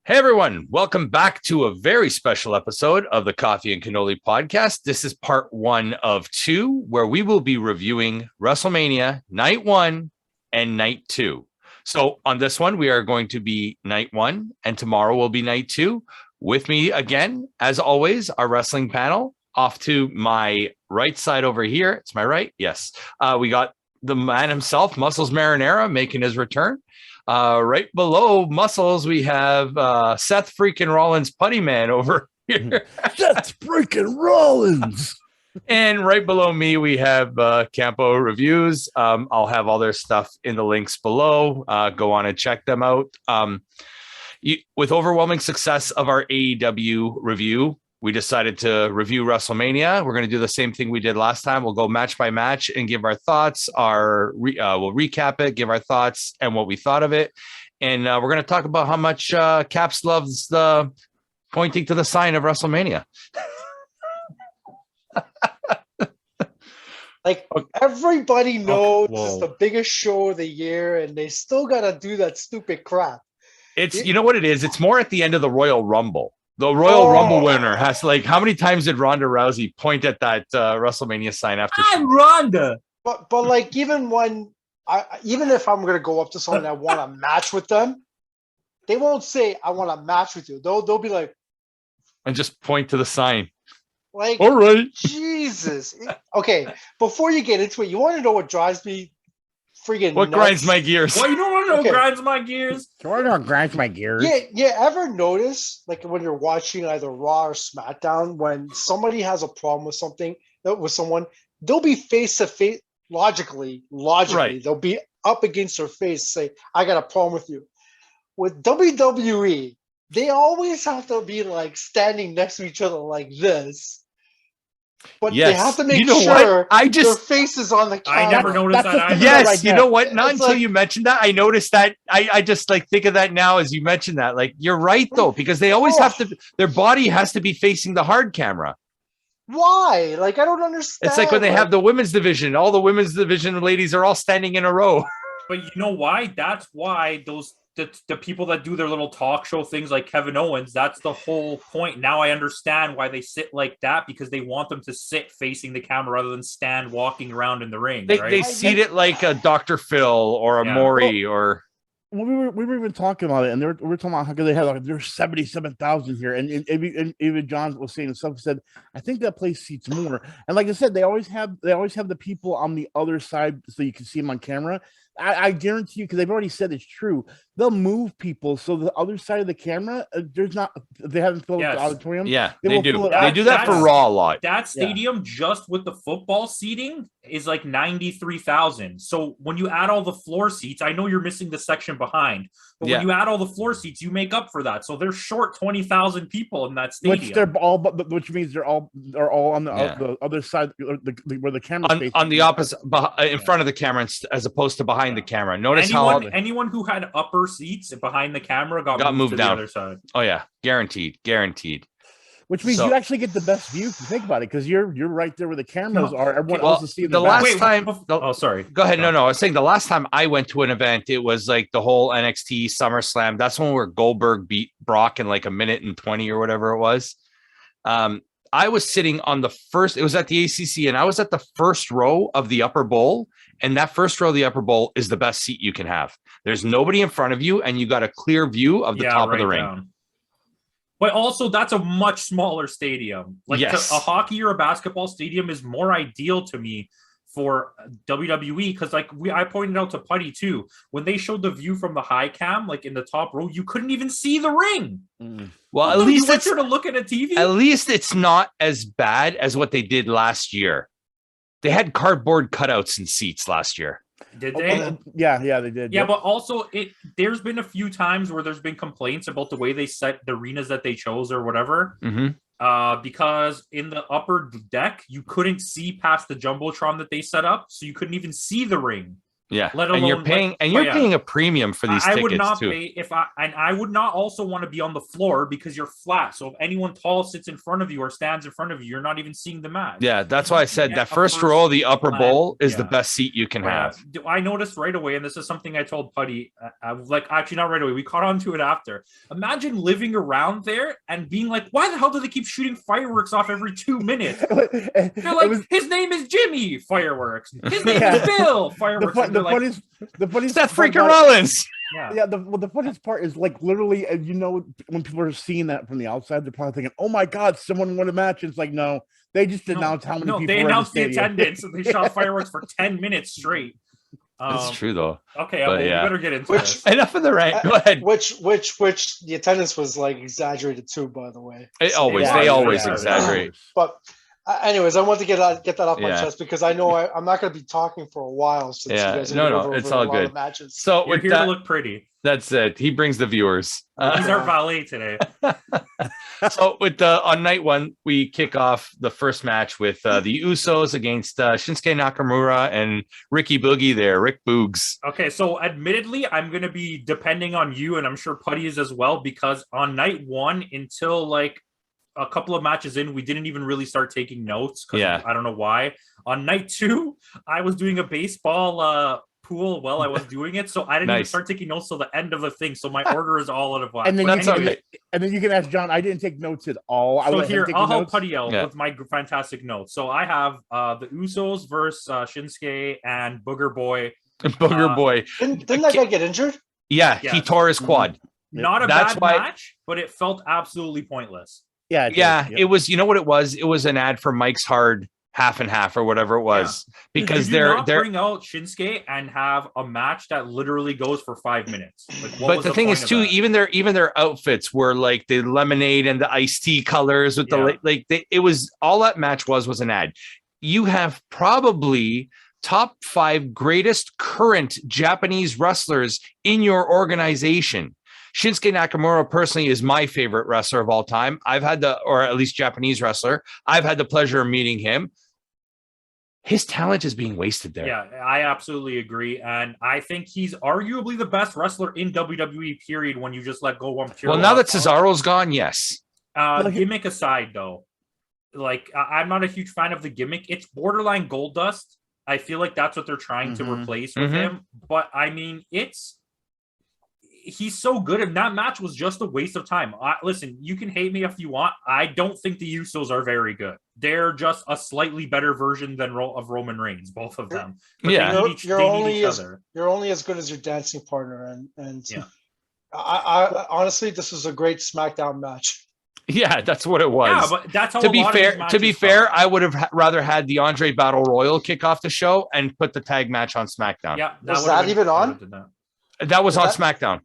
Hey everyone, welcome back to a very special episode of the Coffee and Cannoli podcast. This is part 1 of 2, where we will be reviewing WrestleMania Night 1 and Night 2. So on this one, we are going to be Night 1, and tomorrow will be Night 2. With me again, as always, our wrestling panel. Off to my right side over here. It's my right? Yes. We got the man himself, Muscles Marinara, making his return. Right below Muscles, we have Seth freaking Rollins Putty Man over here. Seth freaking Rollins. And right below me, we have Campo Reviews. I'll have all their stuff in the links below. Go on and check them out. With overwhelming success of our AEW review, we decided to review WrestleMania. We're going to do the same thing we did last time. We'll go match by match and give our thoughts. We'll recap it, give our thoughts and what we thought of it. And we're going to talk about how much Caps loves the pointing to the sign of WrestleMania. Like, everybody knows it's the biggest show of the year, and they still got to do that stupid crap. You know what it is? It's more at the end of the Royal Rumble. The Royal Rumble winner has how many times did Ronda Rousey point at that WrestleMania sign after? I'm Ronda. But like, even if I'm gonna go up to someone and I want a match with them, they won't say I want a match with you. They'll be like, and just point to the sign. Like, all right, Jesus. Okay, before you get into it, you want to know what drives me freaking what nuts? Grinds my gears? Well, you don't want to know what grinds my gears. You want to know what grinds my gears? Yeah. Ever notice, like, when you're watching either Raw or SmackDown, when somebody has a problem with someone, they'll be face to face. Logically, right. They'll be up against their face, say, "I got a problem with you." With WWE, they always have to be like standing next to each other like this. But they have to make sure their face is on the camera. I never noticed that either. Yes, like you know what? Not until you mentioned that. I noticed that. I just think of that now as you mentioned that. Like, you're right, though, because they always have to, their body has to be facing the hard camera. Why? Like, I don't understand. It's like when they have the women's division, all the women's division ladies are all standing in a row. But you know why? That's why the people that do their little talk show things like Kevin Owens, that's the whole point. Now I understand why they sit like that, because they want them to sit facing the camera rather than stand walking around in the ring. They seat it like a Dr. Phil or a Maury or... Well, we were even talking about it, and we were talking about how they had there's 77,000 here, and even John was saying himself, said, I think that place seats more. And like I said, they always have the people on the other side so you can see them on camera. I guarantee you, because they've already said it's true, they'll move people so the other side of the camera, they haven't filled the auditorium. Yeah, they do. They do that for Raw a lot. That stadium, just with the football seating, is like 93,000. So when you add all the floor seats, I know you're missing the section behind, but when you add all the floor seats, you make up for that. So they're short 20,000 people in that stadium. Which means they're all on the other side, where the camera on the opposite, in front of the camera, as opposed to behind the camera. Notice anyone who had upper seats behind the camera got moved to down the other side. Oh yeah, guaranteed. Which means you actually get the best view if you think about it, because you're right there where the cameras are. Everyone else is seeing the last time. Sorry. Go ahead. No. I was saying the last time I went to an event, it was like the whole NXT SummerSlam. That's when where Goldberg beat Brock in like a minute and 20 or whatever it was. I was sitting on the first. It was at the ACC, and I was at the first row of the upper bowl. And that first row of the upper bowl is the best seat you can have. There's nobody in front of you, and you got a clear view of the top of the ring. But also, that's a much smaller stadium. Like, a hockey or a basketball stadium is more ideal to me for WWE, because I pointed out to Putty too, when they showed the view from the high cam, like in the top row, you couldn't even see the ring. Well, at least it's to look at a TV. At least it's not as bad as what they did last year. They had cardboard cutouts in seats last year. Did they? Yeah, they did. Yeah, but also there's been a few times where there's been complaints about the way they set the arenas that they chose or whatever. Because in the upper deck, you couldn't see past the Jumbotron that they set up, so you couldn't even see the ring. Yeah, Let alone, and you're paying a premium for these tickets would not too. pay I would not also want to be on the floor because you're flat. So if anyone tall sits in front of you or stands in front of you, you're not even seeing the match. Yeah, that's why I said that first row, the upper bowl, is the best seat you can have. I noticed right away, and this is something I told Putty. I was like, actually, not right away. We caught on to it after. Imagine living around there and being like, why the hell do they keep shooting fireworks off every 2 minutes? They're like, his name is Jimmy, fireworks. His name is Bill, fireworks. The funniest Seth freaking Rollins. Yeah. The funniest part is like literally, when people are seeing that from the outside, they're probably thinking, "Oh my God, someone won a match." And it's like, no, they just announced how many people. They announced the attendance and they shot fireworks for 10 minutes straight. That's true though. Okay, we better get into this. Enough of the rant. Go ahead. Which the attendance was like exaggerated too, by the way. They always exaggerate. But anyways, I want to get that off my chest because I know I'm not going to be talking for a while. Since you guys are it's all good. Matches. So we're here to look pretty. That's it. He brings the viewers. He's our valet today. So on night one, we kick off the first match with the Usos against Shinsuke Nakamura and Ricky Boogie there, Rick Boogs. Okay, so admittedly, I'm going to be depending on you, and I'm sure Putty is as well, because on night one, until like a couple of matches in, we didn't even really start taking notes. I don't know why. On night two, I was doing a baseball pool while I was doing it, so I didn't even start taking notes till the end of the thing. So my order is all out of whack. And then you can ask John. I didn't take notes at all. So I'll help Putty out with my fantastic notes. So I have the Usos versus Shinsuke and Booger Boy. Didn't that guy get injured? Yeah, he tore his quad. Not a bad match, but it felt absolutely pointless. It was. You know what it was? It was an ad for Mike's Hard half and half or whatever it was, because they're bring out Shinsuke and have a match that literally goes for 5 minutes. But the thing is too, even their outfits were like the lemonade and the iced tea colors with it was all that match was an ad. You have probably top 5 greatest current Japanese wrestlers in your organization. Shinsuke Nakamura personally is my favorite wrestler of all time. or at least Japanese wrestler. I've had the pleasure of meeting him. His talent is being wasted there. Yeah, I absolutely agree. And I think he's arguably the best wrestler in WWE, period, when you just let go one pure. Well, now that Cesaro's gone, yes. Gimmick aside, though, I'm not a huge fan of the gimmick. It's borderline Goldust. I feel like that's what they're trying to replace with him. But, I mean, he's so good, and that match was just a waste of time. Listen, you can hate me if you want. I don't think the Usos are very good. They're just a slightly better version of Roman Reigns, both of them. But you're only as good as your dancing partner, and I honestly, this was a great SmackDown match. Yeah, that's what it was. Yeah, but that's how. To be fair, I would have rather had the Andre Battle Royal kick off the show and put the tag match on SmackDown. Yeah, was that even on? That was on SmackDown.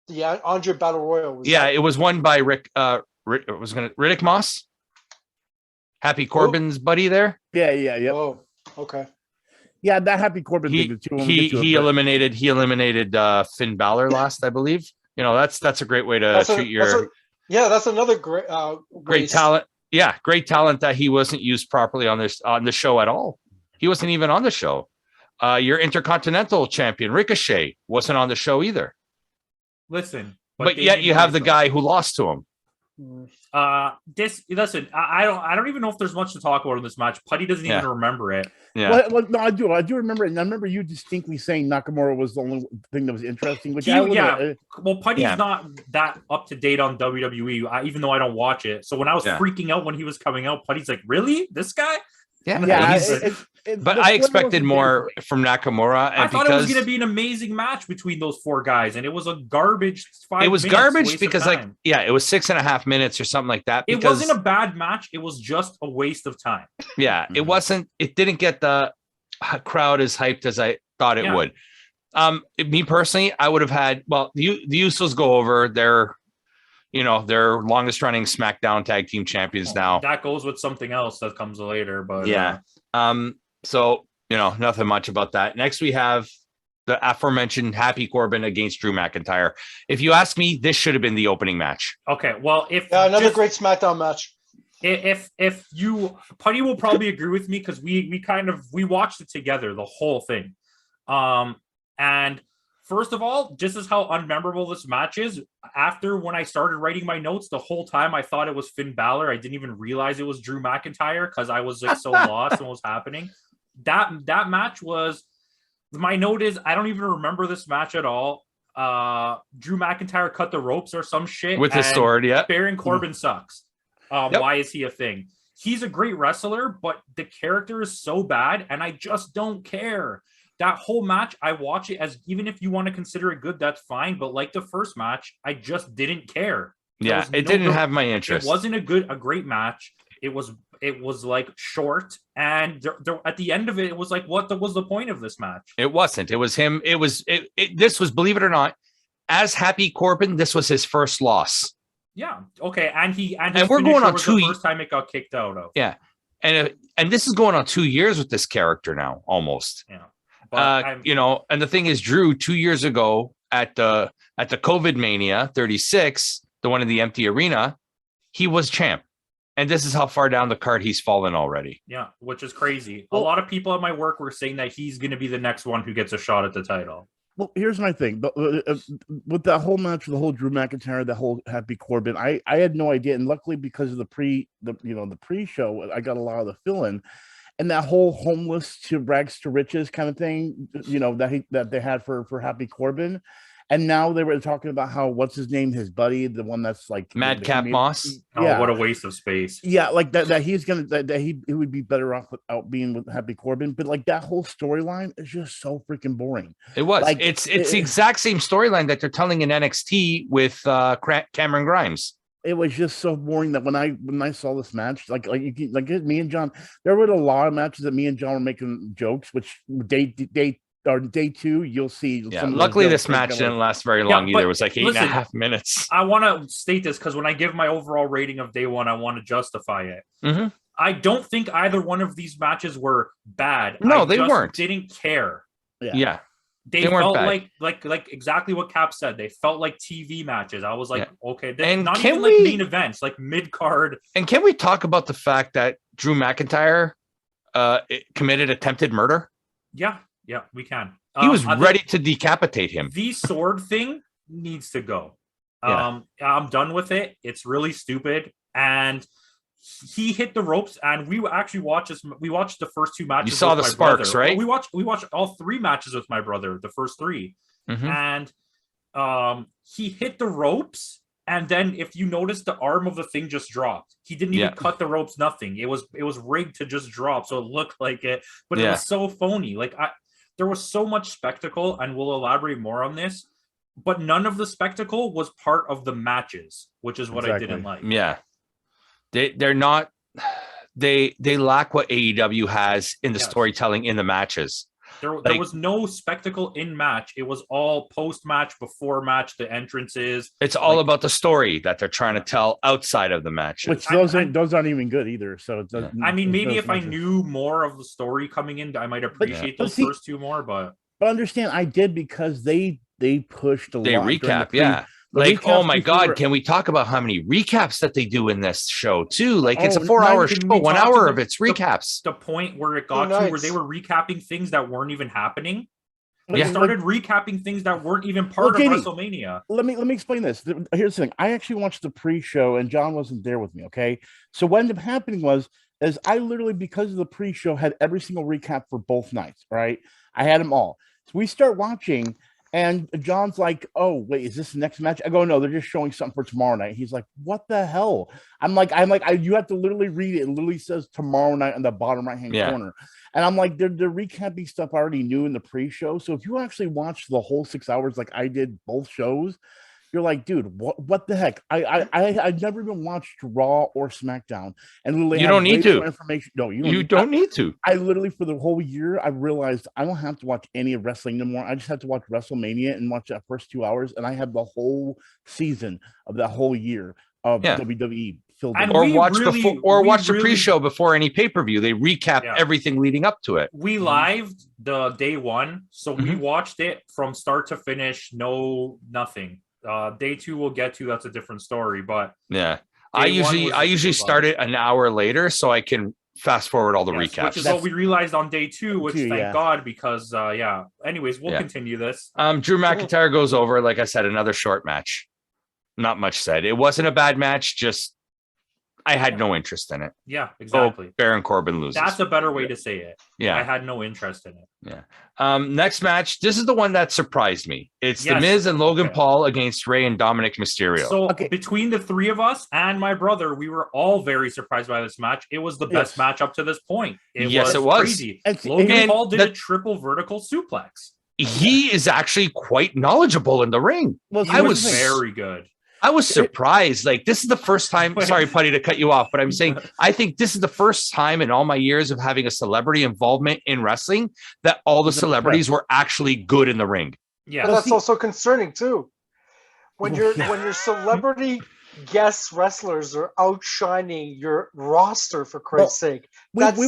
Yeah, Andre Battle Royal. It was won by Riddick Moss, Happy Corbin's buddy there. Yeah. Oh, okay. Yeah, that Happy Corbin thing. He eliminated Finn Balor last, I believe. That's a great way to treat your. That's another great talent. Yeah, great talent that he wasn't used properly on the show at all. He wasn't even on the show. Your Intercontinental Champion Ricochet wasn't on the show either. Listen, but yet you have the guy who lost to him. I don't even know if there's much to talk about in this match. Putty doesn't even remember it. Yeah. Well, no, I do remember it, and I remember you distinctly saying Nakamura was the only thing that was interesting. Well, Putty's not that up to date on WWE, even though I don't watch it. So when I was freaking out when he was coming out, Putty's like, "Really, this guy?" But I expected more from Nakamura. And I thought it was going to be an amazing match between those 4 guys, and it was a garbage 5 It was minutes garbage because, it was 6.5 minutes or something like that. It wasn't a bad match. It was just a waste of time. Yeah, it wasn't. It didn't get the crowd as hyped as I thought it would. Me personally, I would have had. Well, the Usos go over. They're longest running SmackDown tag team champions now. That goes with something else that comes later, but so nothing much about that. Next we have the aforementioned Happy Corbin against Drew McIntyre. If you ask me, this should have been the opening match. Okay, well, another great SmackDown match. If you Putty will probably agree with me because we watched it together, the whole thing. And first of all, just as how unmemorable this match is, after when I started writing my notes, the whole time I thought it was Finn Balor. I didn't even realize it was Drew McIntyre because I was like so lost in what was happening. That match was, my note is, I don't even remember this match at all. Drew McIntyre cut the ropes or some shit with his sword. Yeah, Baron Corbin sucks. Why is he a thing? He's a great wrestler, but the character is so bad, and I just don't care. That whole match, I watch it as, even if you want to consider it good, that's fine. But like the first match, I just didn't care. Yeah, it didn't have my interest. It wasn't a great match. It was like short, and at the end of it, it was like, what was the point of this match? It wasn't. It was him. This was, believe it or not, as Happy Corbin, this was his first loss. Yeah. Okay. And we're going on the first time it got kicked out of. Yeah. And this is going on 2 years with this character now, almost. Yeah. And the thing is, Drew, 2 years ago at the COVID Mania 36, the one in the empty arena, he was champ. And this is how far down the card he's fallen already. Yeah, which is crazy. A lot of people at my work were saying that he's going to be the next one who gets a shot at the title. Well, here's my thing. But with that whole match, the whole Drew McIntyre, the whole Happy Corbin, I had no idea. And luckily, because of the pre-show, I got a lot of the fill-in. And that whole homeless to rags to riches kind of thing, that they had for Happy Corbin. And now they were talking about how, what's his name, his buddy, the one that's like Madcap Moss. Yeah. Oh, what a waste of space. Yeah, like that he's gonna that he would be better off without being with Happy Corbin. But like that whole storyline is just so freaking boring. It was. Like, it's the exact same storyline that they're telling in NXT with Cameron Grimes. It was just so boring that when I saw this match, like me and John, there were a lot of matches that me and John were making jokes, which day two, you'll see. Yeah, luckily this match didn't last very long either. It was like 8.5 minutes. I want to state this because when I give my overall rating of day one, I want to justify it. Mm-hmm. I don't think either one of these matches were bad. No, they weren't. Didn't care. Yeah. They felt like exactly what Cap said. They felt like TV matches. I was like, okay, and not even like main events, like mid card. And can we talk about the fact that Drew McIntyre committed attempted murder? Yeah, we can. He was ready to decapitate him. The sword thing needs to go. Yeah. I'm done with it. It's really stupid. And he hit the ropes, and we actually watched the first two matches. You saw the sparks, brother. right? We watched all three matches with my brother, the first three. Mm-hmm. And he hit the ropes, and then if you notice, the arm of the thing just dropped. He didn't even cut the ropes, nothing. It was rigged to just drop, so it looked like it, but it was so phony. Like there was so much spectacle, and we'll elaborate more on this, but none of the spectacle was part of the matches, which is what I didn't like. Yeah. They're not, they lack what AEW has in the storytelling in the matches. There was no spectacle in match. It was all post match, before match, the entrances. It's all about the story that they're trying to tell outside of the match. Which those aren't even good either. So it doesn't, maybe if I knew more of the story coming in, I might appreciate those first two more. But understand, I did, because they pushed a lot. They recap, like, oh my God, can we talk about how many recaps that they do in this show too? Like, it's a 4-hour show, 1 hour of its recaps. The point where it got to where they were recapping things that weren't even happening. They started recapping things that weren't even part of WrestleMania. Let me explain this. Here's the thing. I actually watched the pre-show, and John wasn't there with me, okay? So what ended up happening is I literally, because of the pre-show, had every single recap for both nights, right? I had them all. So we start watching, and John's like, oh, wait, is this the next match? I go, no, they're just showing something for tomorrow night. He's like, what the hell? I'm like, you have to literally read it. It literally says tomorrow night on the bottom right-hand corner. And I'm like, they're recapping stuff I already knew in the pre-show. So if you actually watch the whole 6 hours like I did both shows, you're like, dude, what the heck? I've never even watched Raw or SmackDown, and literally you don't need to information. No, you don't need to. I literally, for the whole year, I realized I don't have to watch any of wrestling anymore. I just have to watch WrestleMania and watch that first 2 hours, and I have the whole season of that whole year of WWE filled in. Or watch the pre-show before any pay-per-view. They recap everything leading up to it. We lived the day one, so we watched it from start to finish. Nothing. Day two we'll get to, that's a different story, but I usually start it an hour later so I can fast forward all the recaps. Which is what we realized on day 2, which thank God, because Anyways, we'll continue this. Drew McIntyre goes over. Like I said, another short match. Not much said. It wasn't a bad match. Just I had no interest in it. Yeah, exactly. Baron Corbin loses. That's a better way to say it. Yeah. I had no interest in it. Yeah. Next match. This is the one that surprised me. It's The Miz and Logan Paul against Rey and Dominic Mysterio. So between the 3 of us and my brother, we were all very surprised by this match. It was the best match up to this point. It was crazy. Logan Paul did a triple vertical suplex. He is actually quite knowledgeable in the ring. Well, I was very good. I was surprised. Like, this is the first time. Sorry, Putty, to cut you off, but I'm saying I think this is the first time in all my years of having a celebrity involvement in wrestling that all the celebrities were actually good in the ring. Yeah, but that's also concerning too. When your celebrity guest wrestlers are outshining your roster, for Christ's sake. That's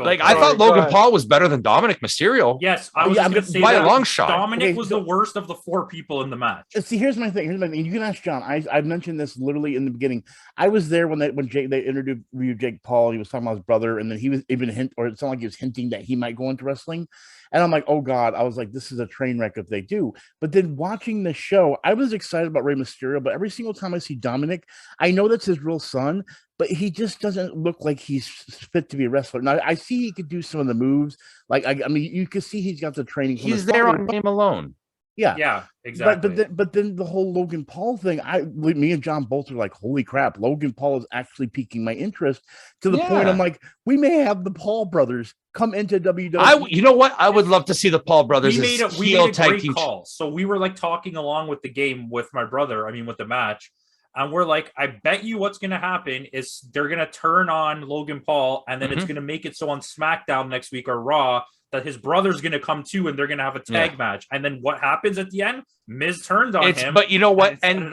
I thought Logan Paul was better than Dominic Mysterio. Yes, I was going to say by a long shot. Dominic was the worst of the 4 people in the match. See, here's my thing. You can ask John. I mentioned this literally in the beginning. I was there when they interviewed Jake Paul. He was talking about his brother, and then he was even it sounded like he was hinting that he might go into wrestling. And I'm like, oh God, I was like, this is a train wreck if they do. But then watching the show, I was excited about Rey Mysterio, but every single time I see Dominic, I know that's his real son, but he just doesn't look like he's fit to be a wrestler. Now, I see he could do some of the moves. Like, I mean, you can see he's got the training. He's there on name alone. Yeah, exactly. But then the whole Logan Paul thing, me and John both are like, holy crap, Logan Paul is actually piquing my interest to the point I'm like, we may have the Paul brothers come into WWE. You know what? I would love to see the Paul brothers. We made a great call. So we were like talking along with the game with my brother. I mean, with the match. And we're like, I bet you what's going to happen is they're going to turn on Logan Paul, and then it's going to make it so on SmackDown next week or Raw that his brother's going to come too, and they're going to have a tag match. And then what happens at the end? Miz turns on him. But you know what? And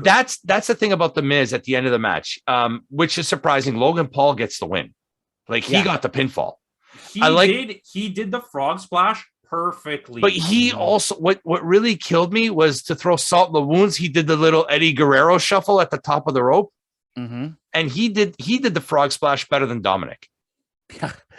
that's the thing about the Miz at the end of the match, which is surprising. Logan Paul gets the win. Like, he got the pinfall. He did the frog splash perfectly. But he also, what really killed me was to throw salt in the wounds. He did the little Eddie Guerrero shuffle at the top of the rope. Mm-hmm. And he did the frog splash better than Dominic.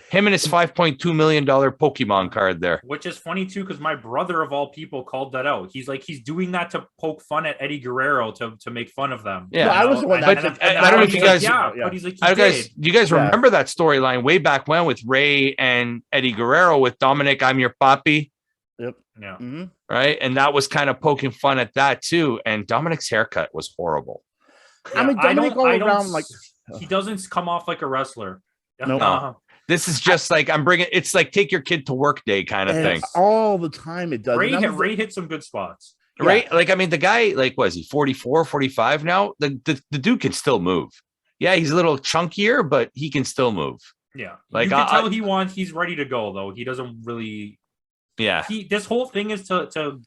Him and his $5.2 million Pokemon card there. Which is funny too, because my brother of all people called that out. He's like, he's doing that to poke fun at Eddie Guerrero to make fun of them. Yeah, I was the one. But I don't know if you guys. But he's like, do you guys remember that storyline way back when with Ray and Eddie Guerrero with Dominic? I'm your papi. Yep. Yeah. Mm-hmm. Right, and that was kind of poking fun at that too. And Dominic's haircut was horrible. Yeah, I mean, Dominic he doesn't come off like a wrestler. No. This is just like it's like take your kid to work day kind of thing. All the time it does. Ray hit some good spots. Right? Yeah. Like, I mean, the guy, like, was he 44, 45 now? The dude can still move. Yeah, he's a little chunkier, but he can still move. Yeah. Like, you can tell he's ready to go, though. He doesn't really. Yeah. This whole thing is to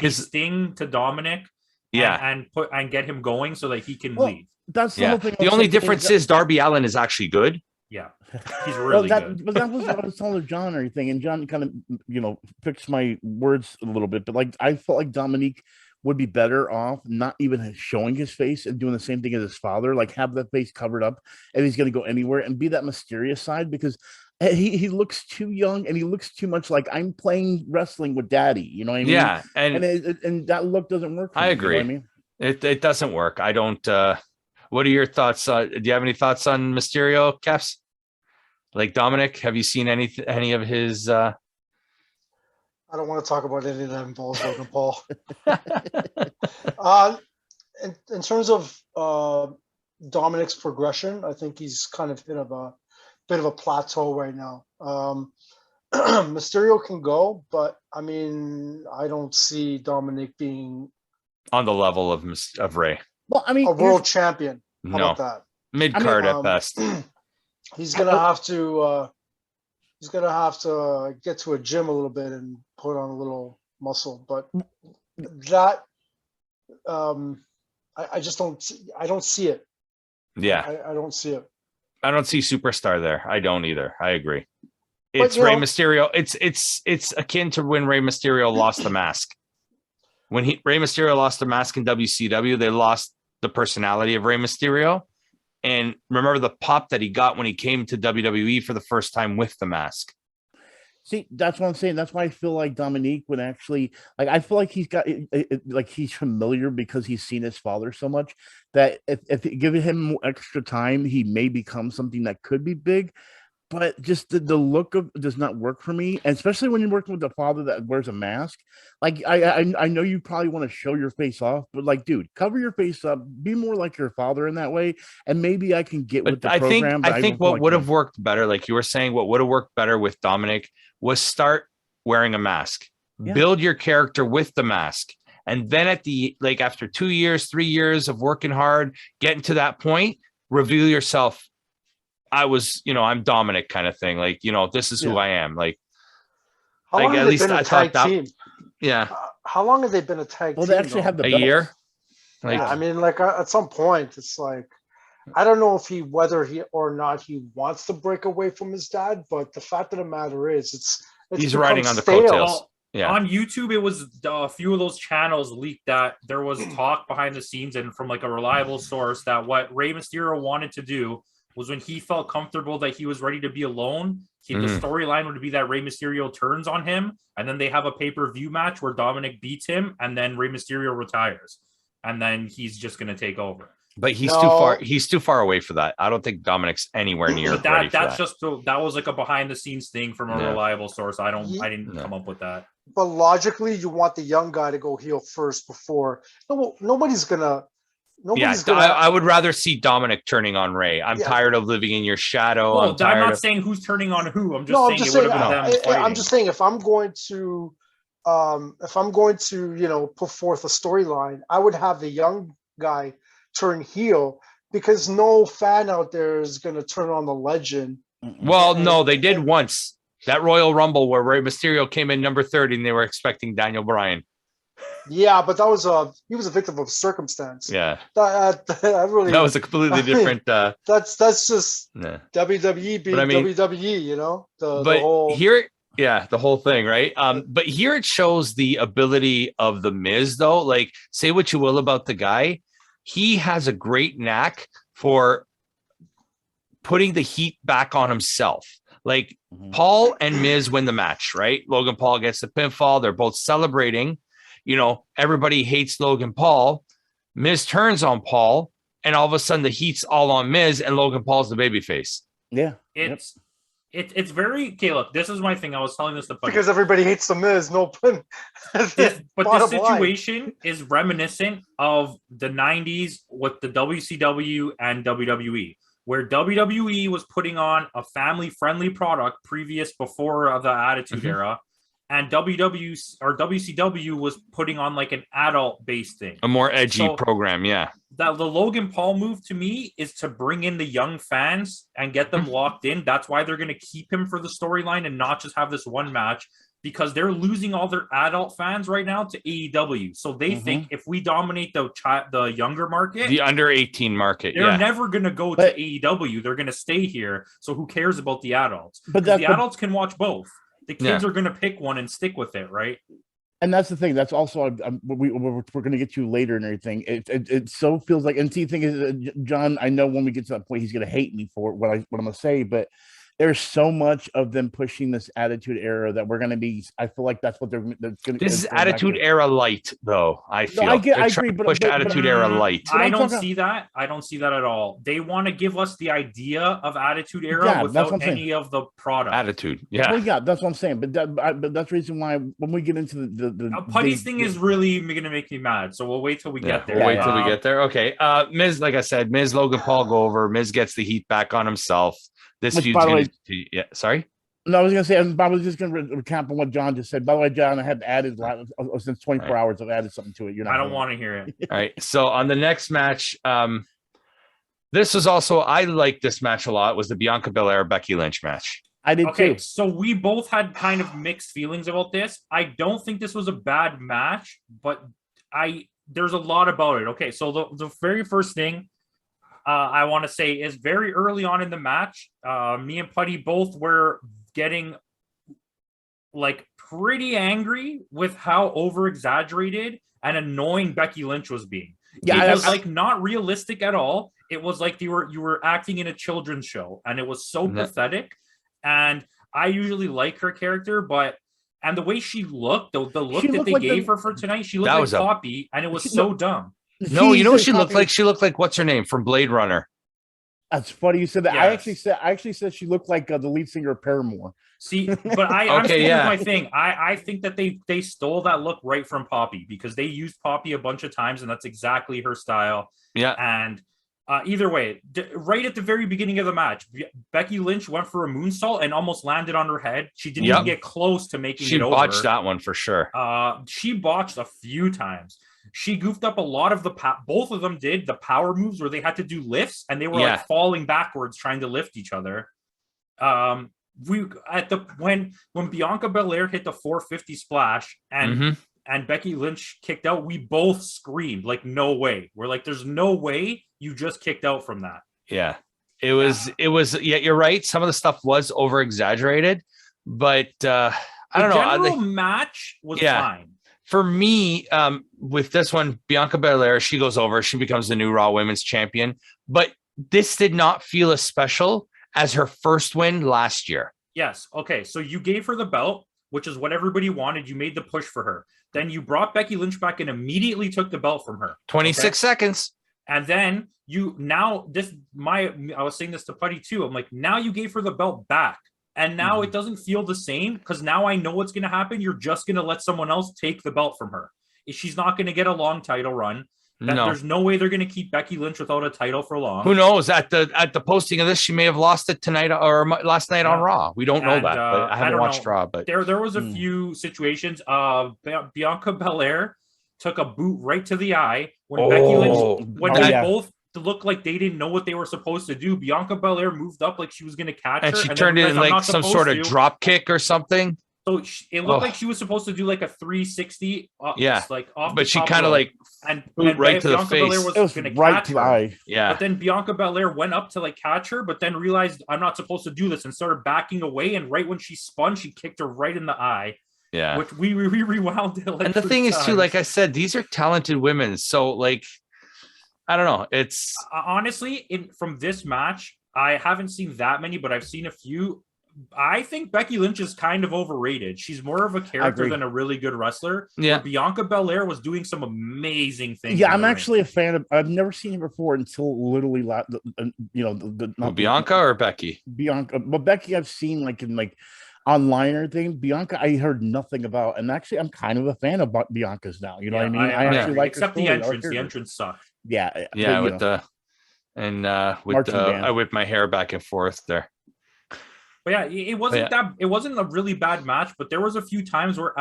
be Sting to Dominic. Yeah. And get him going so that he can leave. That's the whole thing. The only difference is Darby Allin is actually good. Yeah, he's really good. But that was what I was telling John or anything, and John kind of, fixed my words a little bit. But like, I felt like Dominique would be better off not even showing his face and doing the same thing as his father, like have that face covered up, and he's going to go anywhere and be that mysterious side because he looks too young and he looks too much like I'm playing wrestling with daddy. You know what I mean? Yeah, and that look doesn't work. I agree. You know what I mean, it doesn't work. I don't. What are your thoughts? Do you have any thoughts on Mysterio, Caps? Like Dominic, have you seen any of his? I don't want to talk about anything that involves Logan Paul. In terms of Dominic's progression, I think he's kind of hit a bit of a plateau right now. Mysterio can go, but I mean, I don't see Dominic being on the level of Ray. Well, I mean, a world champion. How about that? Mid card at best. He's gonna have to. He's gonna have to get to a gym a little bit and put on a little muscle. But that, I just don't. I don't see it. Yeah, I don't see it. I don't see superstar there. I don't either. I agree. It's Rey Mysterio. It's akin to when Rey Mysterio lost the mask. When Rey Mysterio lost the mask in WCW, they lost the personality of Rey Mysterio, and remember the pop that he got when he came to WWE for the first time with the mask. See, that's what I'm saying. That's why I feel like Dominique would actually like. I feel like he's got like he's familiar because he's seen his father so much that if giving him more extra time, he may become something that could be big. But just the look of does not work for me, and especially when you're working with a father that wears a mask. Like I know you probably want to show your face off, but like, dude, cover your face up, be more like your father in that way, and maybe I can get with the program. I think what would have worked better, like you were saying, what would have worked better with Dominic was start wearing a mask, build your character with the mask, and then at the like after 2 years, 3 years of working hard, getting to that point, reveal yourself. I'm Dominic kind of thing. Like, this is who I am. Like, how long have they been a tag team? Yeah. How long have they been a tag team? Well, they actually have a year. Like, I mean, like at some point, it's like, I don't know if whether he or not he wants to break away from his dad, but the fact of the matter is, it's he's riding on the coattails. Yeah. On YouTube, it was a few of those channels leaked that there was talk behind the scenes and from like a reliable source that what Rey Mysterio wanted to do was when he felt comfortable that he was ready to be alone, the storyline would be that Rey Mysterio turns on him, and then they have a pay-per-view match where Dominic beats him, and then Rey Mysterio retires, and then he's just going to take over. But he's too far. He's too far away for that. I don't think Dominic's anywhere near. But that was like a behind-the-scenes thing from a reliable source. I didn't come up with that. But logically, you want the young guy to go heel first before nobody's gonna. I would rather see Dominic turning on Rey. I'm tired of living in your shadow. Well, I'm not saying who's turning on who. I'm just saying it would have been them fighting. I'm just saying if I'm going to put forth a storyline, I would have the young guy turn heel because no fan out there is going to turn on the legend. Well, no, they did once. That Royal Rumble where Rey Mysterio came in number 30 and they were expecting Daniel Bryan. Yeah, but he was a victim of circumstance. Yeah, that was a completely different. That's just WWE being WWE, the whole thing, right? But here it shows the ability of the Miz, though. Like, say what you will about the guy, he has a great knack for putting the heat back on himself. Like Paul and Miz win the match, right? Logan Paul gets the pinfall. They're both celebrating. Everybody hates Logan Paul. Miz turns on Paul, and all of a sudden the heat's all on Miz, and Logan Paul's the babyface. Yeah, it's very okay. Look, this is my thing. I was telling this to Putty. Because everybody hates the Miz. No pun. But this situation is reminiscent of the '90s with the WCW and WWE, where WWE was putting on a family-friendly product before the Attitude Era. And WCW was putting on like an adult-based thing, a more edgy program. Yeah, the Logan Paul move to me is to bring in the young fans and get them locked in. That's why they're going to keep him for the storyline and not just have this one match, because they're losing all their adult fans right now to AEW. So they think if we dominate the younger market, the under 18 market, they're never going to go to AEW. They're going to stay here. So who cares about the adults? But the adults can watch both. The kids are going to pick one and stick with it, right? And that's the thing. That's also we're going to get to later and everything. It so feels like. And see, the thing is, John, I know when we get to that point, he's going to hate me for what I'm going to say, but there's so much of them pushing this Attitude Era that we're going to be. I feel like that's what they're going to. This is Attitude Era light, though. I feel. No, I agree, but push Attitude Era light. I don't see that. I don't see that at all. They want to give us the idea of Attitude Era without any of the product. Attitude, yeah. Well, yeah, that's what I'm saying. But that's the reason why when we get into the Putty's thing is really going to make me mad. So we'll wait till we get there. We'll wait till we get there. Okay. Miz, like I said, Miz, Logan Paul go over. Miz gets the heat back on himself. This feud's going to, sorry? No, I was going to say, and I was just going to recap on what John just said. By the way, John, I have added since 24 hours. I've added something to it. I don't want to hear it. All right. So on the next match, this was also, I liked this match a lot, was the Bianca Belair Becky Lynch match. I did too. So we both had kind of mixed feelings about this. I don't think this was a bad match, but there's a lot about it. Okay, so the very first thing I want to say is very early on in the match, me and Putty both were getting like pretty angry with how over exaggerated and annoying Becky Lynch was being. Yeah, it was like not realistic at all. it was like you were acting in a children's show, and it was so pathetic. And I usually like her character, and the way she looked, the look that they gave her for tonight, she looked like Poppy, and it was so dumb. No, you know what she looked like? She looked like what's her name from Blade Runner. That's funny you said that. Yes. I actually said she looked like the lead singer of Paramore. See, but I'm sticking with my thing. I think that they stole that look right from Poppy, because they used Poppy a bunch of times, and that's exactly her style. Yeah. And either way, right at the very beginning of the match, Becky Lynch went for a moonsault and almost landed on her head. She didn't even get close to making it over. She botched that one for sure. She botched a few times. She goofed up a lot of both of them did the power moves where they had to do lifts, and they were like falling backwards trying to lift each other. When Bianca Belair hit the 450 splash and Becky Lynch kicked out, we both screamed like, no way. We're like, there's no way you just kicked out from that. Yeah. It was you're right. Some of the stuff was over exaggerated, but I don't know. The general match was fine. For me, with this one, Bianca Belair, she goes over, she becomes the new Raw Women's Champion, but this did not feel as special as her first win last year. Yes. Okay. So you gave her the belt, which is what everybody wanted. You made the push for her. Then you brought Becky Lynch back and immediately took the belt from her. 26 seconds. And then I was saying this to Putty too. I'm like, now you gave her the belt back. And now it doesn't feel the same, because now I know what's going to happen. You're just going to let someone else take the belt from her. She's not going to get a long title run. There's no way they're going to keep Becky Lynch without a title for long. Who knows? At the posting of this, she may have lost it tonight or last night on Raw. We don't know that. But I haven't watched Raw. But there was a few situations. Bianca Belair took a boot right to the eye when Becky Lynch they both looked like they didn't know what they were supposed to do. Bianca Belair moved up like she was going to catch her, and she turned it in like some sort of drop kick or something. So it looked like she was supposed to do like a 360. Like off, but she kind of like and right to Bianca the face. Belair was going to catch her. Eye. Yeah. But then Bianca Belair went up to like catch her, but then realized I'm not supposed to do this and started backing away. And right when she spun, she kicked her right in the eye. Yeah. Which we rewound it. Like, and the thing is too, like I said, these are talented women. So like, I don't know. It's honestly from this match, I haven't seen that many, but I've seen a few. I think Becky Lynch is kind of overrated. She's more of a character than a really good wrestler. Yeah. Bianca Belair was doing some amazing things. Yeah, I'm actually a fan of. I've never seen her before until literally, Bianca or Becky. Bianca, but Becky, I've seen like in like online or thing. Bianca, I heard nothing about, and actually, I'm kind of a fan of Bianca's now. You know what I mean? I actually like, except the entrance. The entrance sucked. Yeah, with I whip my hair back and forth there. But yeah, it wasn't a really bad match, but there was a few times where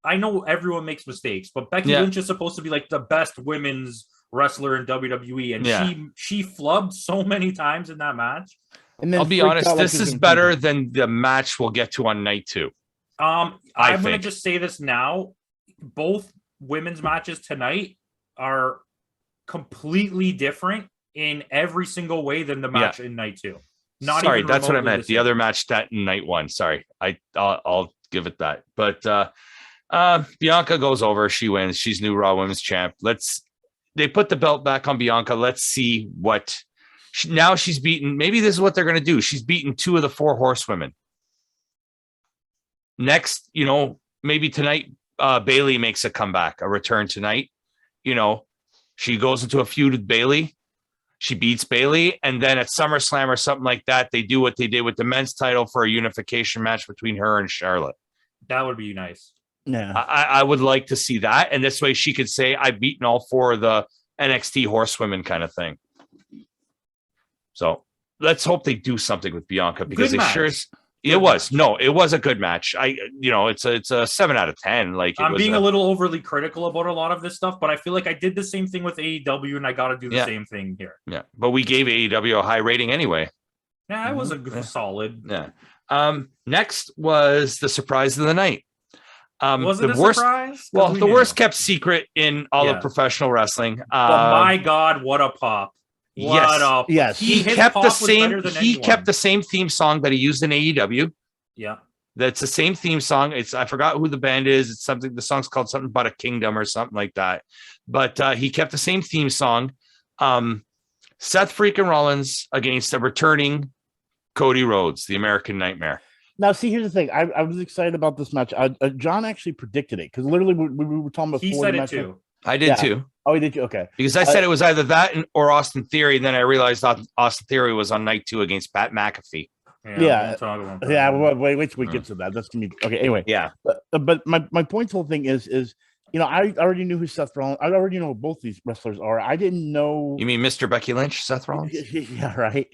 I know everyone makes mistakes, but Becky Lynch is supposed to be like the best women's wrestler in WWE, and she flubbed so many times in that match. And then I'll be honest, this is better than the match we'll get to on night 2. I'm going to just say this now. Both women's matches tonight are completely different in every single way than the match in night 2. Sorry, that's what I meant. The other match that in night 1. Sorry, I'll give it that. But Bianca goes over. She wins. She's new Raw Women's Champ. They put the belt back on Bianca. Let's see what. Now she's beaten. Maybe this is what they're going to do. She's beaten 2 of the 4 horsewomen. Next, maybe tonight, Bayley makes a comeback, a return tonight. She goes into a feud with Bayley. She beats Bayley, and then at SummerSlam or something like that, they do what they did with the men's title for a unification match between her and Charlotte. That would be nice. Yeah, I would like to see that, and this way she could say, "I've beaten all 4 of the NXT horsewomen," kind of thing. So let's hope they do something with Bianca, because it sure is. It was a good match. It's a 7 out of 10. Like I'm being a little overly critical about a lot of this stuff, but I feel like I did the same thing with AEW, and I got to do the same thing here. Yeah, but we gave AEW a high rating anyway. Yeah, it was a solid. Yeah. Next was the surprise of the night. Was it a surprise? Well, the worst kept secret in all of professional wrestling. But my God, what a pop! Yes. He kept the same theme song that he used in AEW. Yeah. That's the same theme song. I forgot who the band is. It's something, the song's called something about a kingdom or something like that. But he kept the same theme song. Seth freaking Rollins against a returning Cody Rhodes, the American Nightmare. Now, see, here's the thing. I was excited about this match. John actually predicted it because literally we were talking about. He said it too. I did too. Oh, he did too? Okay. Because I said it was either that or Austin Theory. Then I realized Austin Theory was on night 2 against Pat McAfee. Yeah. Wait till we get to that. That's gonna be okay. Anyway, yeah. But my point to the thing is I already knew who Seth Rollins. I already know who both these wrestlers are. I didn't know. You mean Mr. Becky Lynch, Seth Rollins? Yeah, right.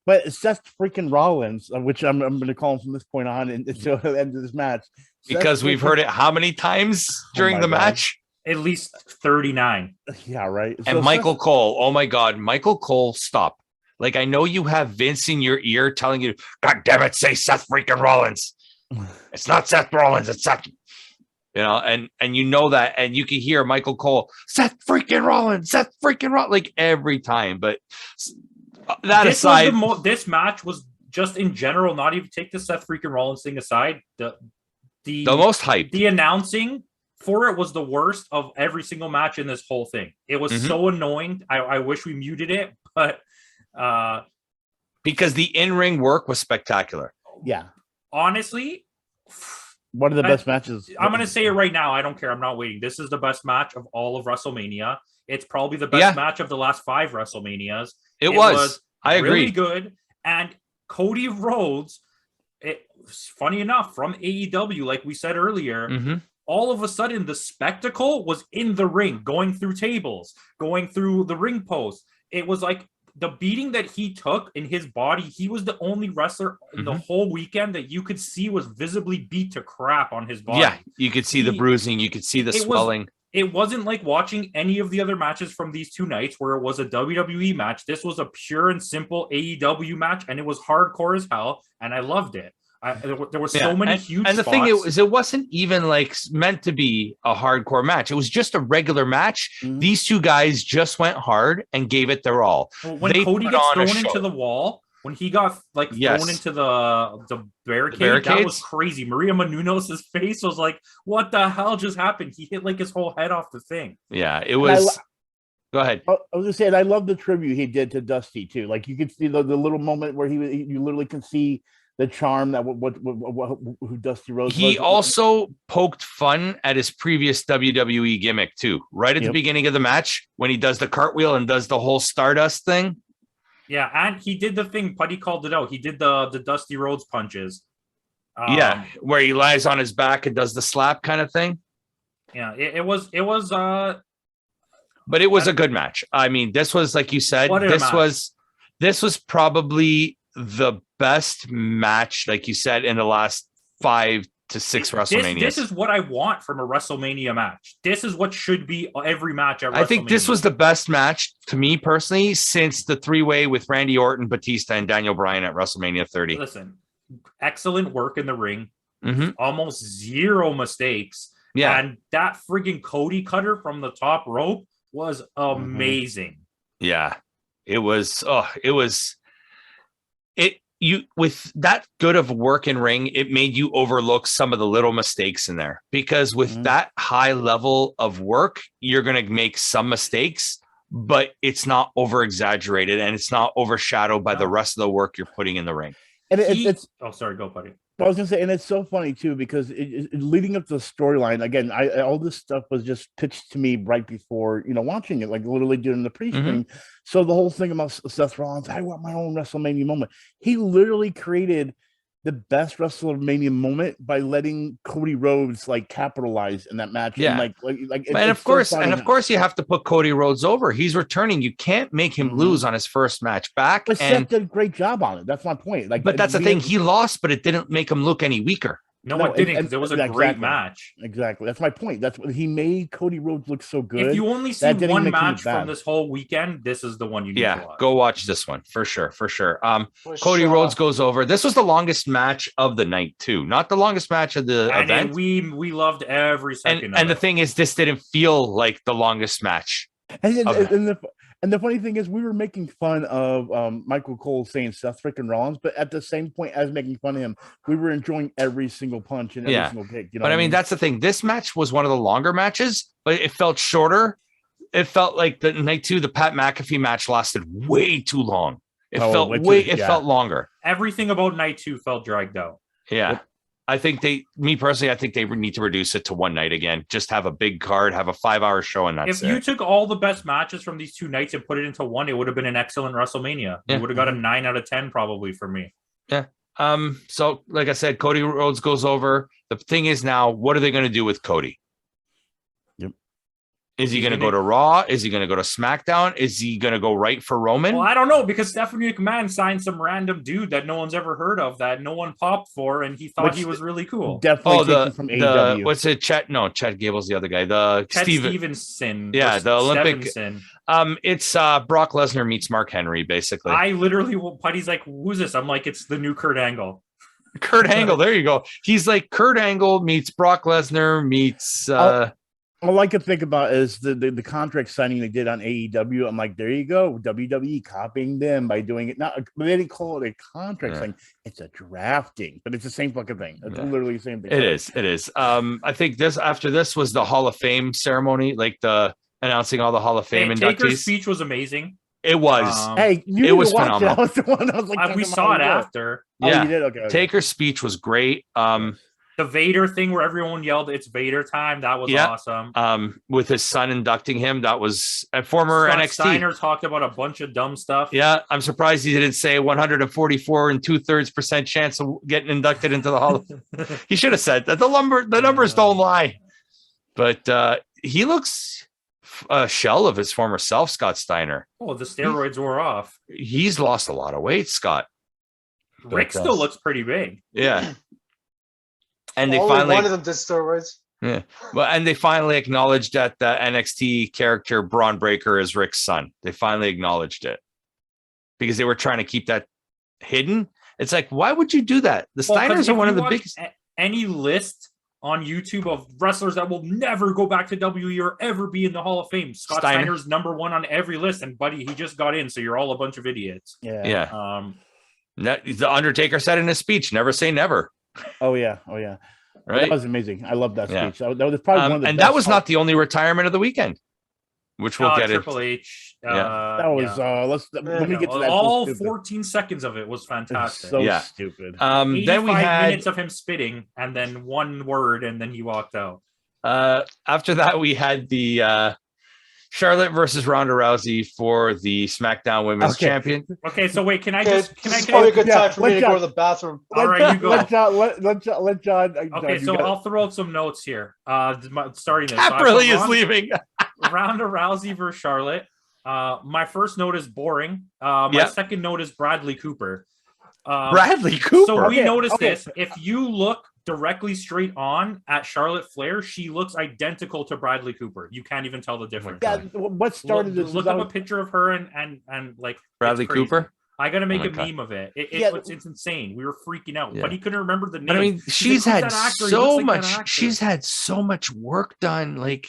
But Seth freaking Rollins, which I'm going to call him from this point on until the end of this match, because we've heard it how many times during the match? At least 39. Yeah, right. And so Michael Cole. Oh my God, Michael Cole, stop! Like, I know you have Vince in your ear telling you, "God damn it, say Seth freaking Rollins." It's not Seth Rollins. It's Seth. And you know that, and you can hear Michael Cole, Seth freaking Rollins, like every time. But that aside, this match was just in general, not even take the Seth freaking Rollins thing aside, the most hype. The announcing for it was the worst of every single match in this whole thing. It was so annoying. I wish we muted it, but because the in-ring work was spectacular. Yeah, honestly. One of the best matches. I'm going to say it right now. I don't care. I'm not waiting. This is the best match of all of WrestleMania. It's probably the best match of the last 5 WrestleManias. It was. I agree. Really good. And Cody Rhodes, funny enough, from AEW, like we said earlier, all of a sudden the spectacle was in the ring, going through tables, going through the ring post. It was like the beating that he took in his body, he was the only wrestler in the whole weekend that you could see was visibly beat to crap on his body. Yeah, you could see the bruising, you could see the swelling. It wasn't like watching any of the other matches from these 2 nights where it was a WWE match. This was a pure and simple AEW match, and it was hardcore as hell, and I loved it. There were so many huge and the spots. thing is, it wasn't even like meant to be a hardcore match. It was just a regular match. These 2 guys just went hard and gave it their all. When Cody gets thrown into the wall, when he got thrown into the barricade, that was crazy. Maria Menounos' face was like, what the hell just happened? He hit like his whole head off the thing. Yeah, it was. Go ahead. I was just saying, I love the tribute he did to Dusty too. Like, you could see the little moment where you literally can see the charm that who Dusty Rhodes was. He also poked fun at his previous WWE gimmick too, right at the beginning of the match when he does the cartwheel and does the whole Stardust thing. Yeah, and he did the thing. Putty called it out. He did the Dusty Rhodes punches. Where he lies on his back and does the slap kind of thing. Yeah, it was. But it was a good match. I mean, this was, like you said, this was probably the best match, like you said, in the last 5 to 6 WrestleManias. This is what I want from a WrestleMania match. This is what should be every match at WrestleMania. I think this was the best match to me personally since the 3-way with Randy Orton, Batista, and Daniel Bryan at WrestleMania 30. Listen, excellent work in the ring. Almost 0 mistakes. Yeah. And that friggin' Cody cutter from the top rope was amazing. Yeah. It was with that good of work in ring, it made you overlook some of the little mistakes in there, because with that high level of work, you're going to make some mistakes, but it's not over exaggerated and it's not overshadowed by the rest of the work you're putting in the ring. And it's sorry, go Putty. I was gonna say, and it's so funny too, because leading up to the storyline, again, all this stuff was just pitched to me right before, watching it, like literally during the pre-screen. So the whole thing about Seth Rollins, I want my own WrestleMania moment. He literally created the best WrestleMania moment by letting Cody Rhodes capitalize in that match. Yeah. And of course, you have to put Cody Rhodes over. He's returning. You can't make him lose on his first match back. But Seth did a great job on it. That's my point. But that's the thing. He lost, but it didn't make him look any weaker. No, it didn't, because it was a great match. Exactly. That's my point. That's what he made Cody Rhodes look so good. If you only see one match from this whole weekend, this is the one you need to watch. Go watch this one for sure. Cody Rhodes goes over. This was the longest match of the night too, not the longest match of the event. We loved every second. And the thing is, this didn't feel like the longest match. And the funny thing is, we were making fun of Michael Cole saying Seth freaking Rollins, but at the same point as making fun of him, we were enjoying every single punch and every single kick. But I mean, that's the thing. This match was one of the longer matches, but it felt shorter it felt like the night 2, the Pat McAfee match lasted way too long. It felt longer. Everything about night 2 felt dragged out. Yeah. Yep. I think I think they need to reduce it to one night again. Just have a big card, have a 5-hour show, and that's it. If you took all the best matches from these 2 nights and put it into one, it would have been an excellent WrestleMania. Yeah. You would have got a 9 out of 10 probably for me. Yeah. So like I said, Cody Rhodes goes over. The thing is now, what are they going to do with Cody? Is he going to go to Raw? Is he going to go to SmackDown? Is he going to go right for Roman? Well, I don't know, because Stephanie McMahon signed some random dude that no one's ever heard of, that no one popped for, and he thought he was really cool. Definitely from AEW. What's it? Chet Gable's the other guy. Stevenson. Yeah, the Olympic. Stevenson. It's Brock Lesnar meets Mark Henry, basically. I literally, Putty's like, who's this? I'm like, it's the new Kurt Angle. Kurt Angle, there you go. He's like Kurt Angle meets Brock Lesnar meets... All I could think about is the contract signing they did on AEW. I'm like, there you go, WWE copying them by doing it. Not they didn't call it a contract signing; it's a drafting, but it's the same fucking thing. It's literally the same thing. It is. I think after this was the Hall of Fame ceremony, like the announcing all the Hall of Fame inductees. Taker's speech was amazing. It was. It was phenomenal. I was the one I was like, we saw it after. Yeah, you did? Okay. Taker's speech was great. The Vader thing where everyone yelled, "It's Vader time!" That was awesome. With his son inducting him, that was a former Scott NXT. Steiner talked about a bunch of dumb stuff. Yeah, I'm surprised he didn't say 144 and 2/3% chance of getting inducted into the Hall of. He should have said that. The numbers don't lie. But he looks a shell of his former self, Scott Steiner. Oh, the steroids wore off. He's lost a lot of weight, Scott. Rick still looks pretty big. Yeah. And they Only finally one of them did steroids. Yeah. Well, and they finally acknowledged that the NXT character Braun Breaker is Rick's son. They finally acknowledged it because they were trying to keep that hidden. It's like, why would you do that? The Steiners are one of the biggest. Any list on YouTube of wrestlers that will never go back to WWE or ever be in the Hall of Fame, Scott Steiner's number one on every list. And buddy, he just got in, so you're all a bunch of idiots. Yeah. The Undertaker said in his speech, "Never say never." Oh yeah. Right. That was amazing. I love that speech. That was probably one of the and that was not the only retirement of the weekend, which we'll get Triple H. That was. Let me get to that. All 14 seconds of it was fantastic. So stupid. Then we had minutes of him spitting, and then one word, and then he walked out. After that, we had the Charlotte versus Ronda Rousey for the SmackDown Women's Champion. Okay, so wait, can I probably a good time for me to go to the bathroom. All right, you go. Let John. Okay, so I'll throw out some notes here. Starting this. Cap really is leaving. Ronda Rousey versus Charlotte. My first note is boring. My second note is Bradley Cooper. Bradley Cooper. So we noticed this. If you look directly straight on at Charlotte Flair, she looks identical to Bradley Cooper. You can't even tell the difference. Yeah, what started this? Look up a picture of her and like Bradley Cooper. I gotta make a meme of it. It's insane. We were freaking out, but he couldn't remember the name. I mean, she's had so much. She's had so much work done. Like,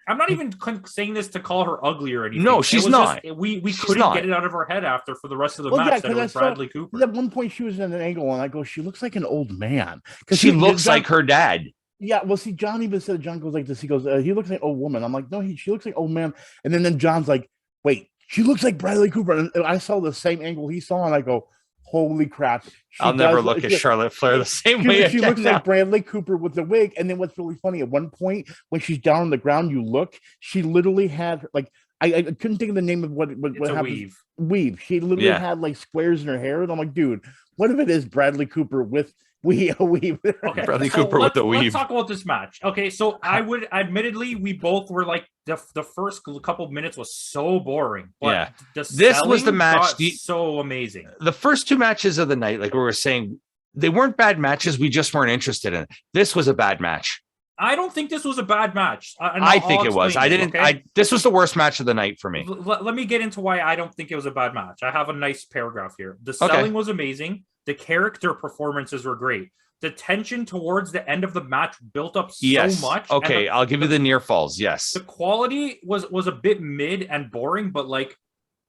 I'm not even saying this to call her ugly or anything. No, she's not. We couldn't get it out of our head after for the rest of the match that it was Bradley Cooper. At one point, she was in an angle, and I go, she looks like an old man because she looks like her dad. Yeah, well, see, John even said, John goes like this. He goes, he looks like an old woman. I'm like, no, she looks like old man. And then John's like, wait, she looks like Bradley Cooper. And I saw the same angle he saw, and I go, holy crap. I'll never look at Charlotte Flair the same way. She looks like Bradley Cooper with the wig. And then what's really funny, at one point when she's down on the ground, you look, she literally had like, I couldn't think of the name of what happened. Weave. She literally had like squares in her hair. And I'm like, dude, what if it is Bradley Cooper with weave? Okay, Bradley Cooper with the weave. Let's talk about this match. Okay, so I would admittedly, we both were like the first couple of minutes was so boring. But this was the match. So amazing. The first two matches of the night, like we were saying, they weren't bad matches. We just weren't interested in it. This was a bad match. I don't think this was a bad match. I think it was. I didn't. Okay? This was the worst match of the night for me. Let me get into why I don't think it was a bad match. I have a nice paragraph here. The selling was amazing. The character performances were great. The tension towards the end of the match built up so much. Okay, I'll give you the near falls. Yes. The quality was a bit mid and boring, but like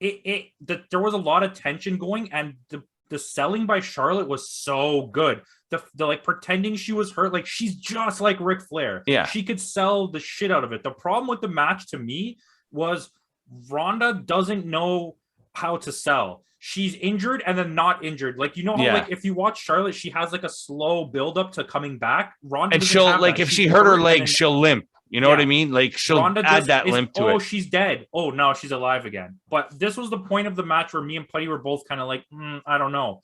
there was a lot of tension going, and the selling by Charlotte was so good. The like pretending she was hurt, like she's just like Ric Flair. Yeah. She could sell the shit out of it. The problem with the match to me was Ronda doesn't know how to sell. She's injured and then not injured. Like, you know how like if you watch Charlotte, she has like a slow build up to coming back. Ronda, and she'll like if she hurt her leg, she'll limp. You know what I mean? Like she'll add that limp to it. Oh, she's dead. Oh no, she's alive again. But this was the point of the match where me and Putty were both kind of like, I don't know.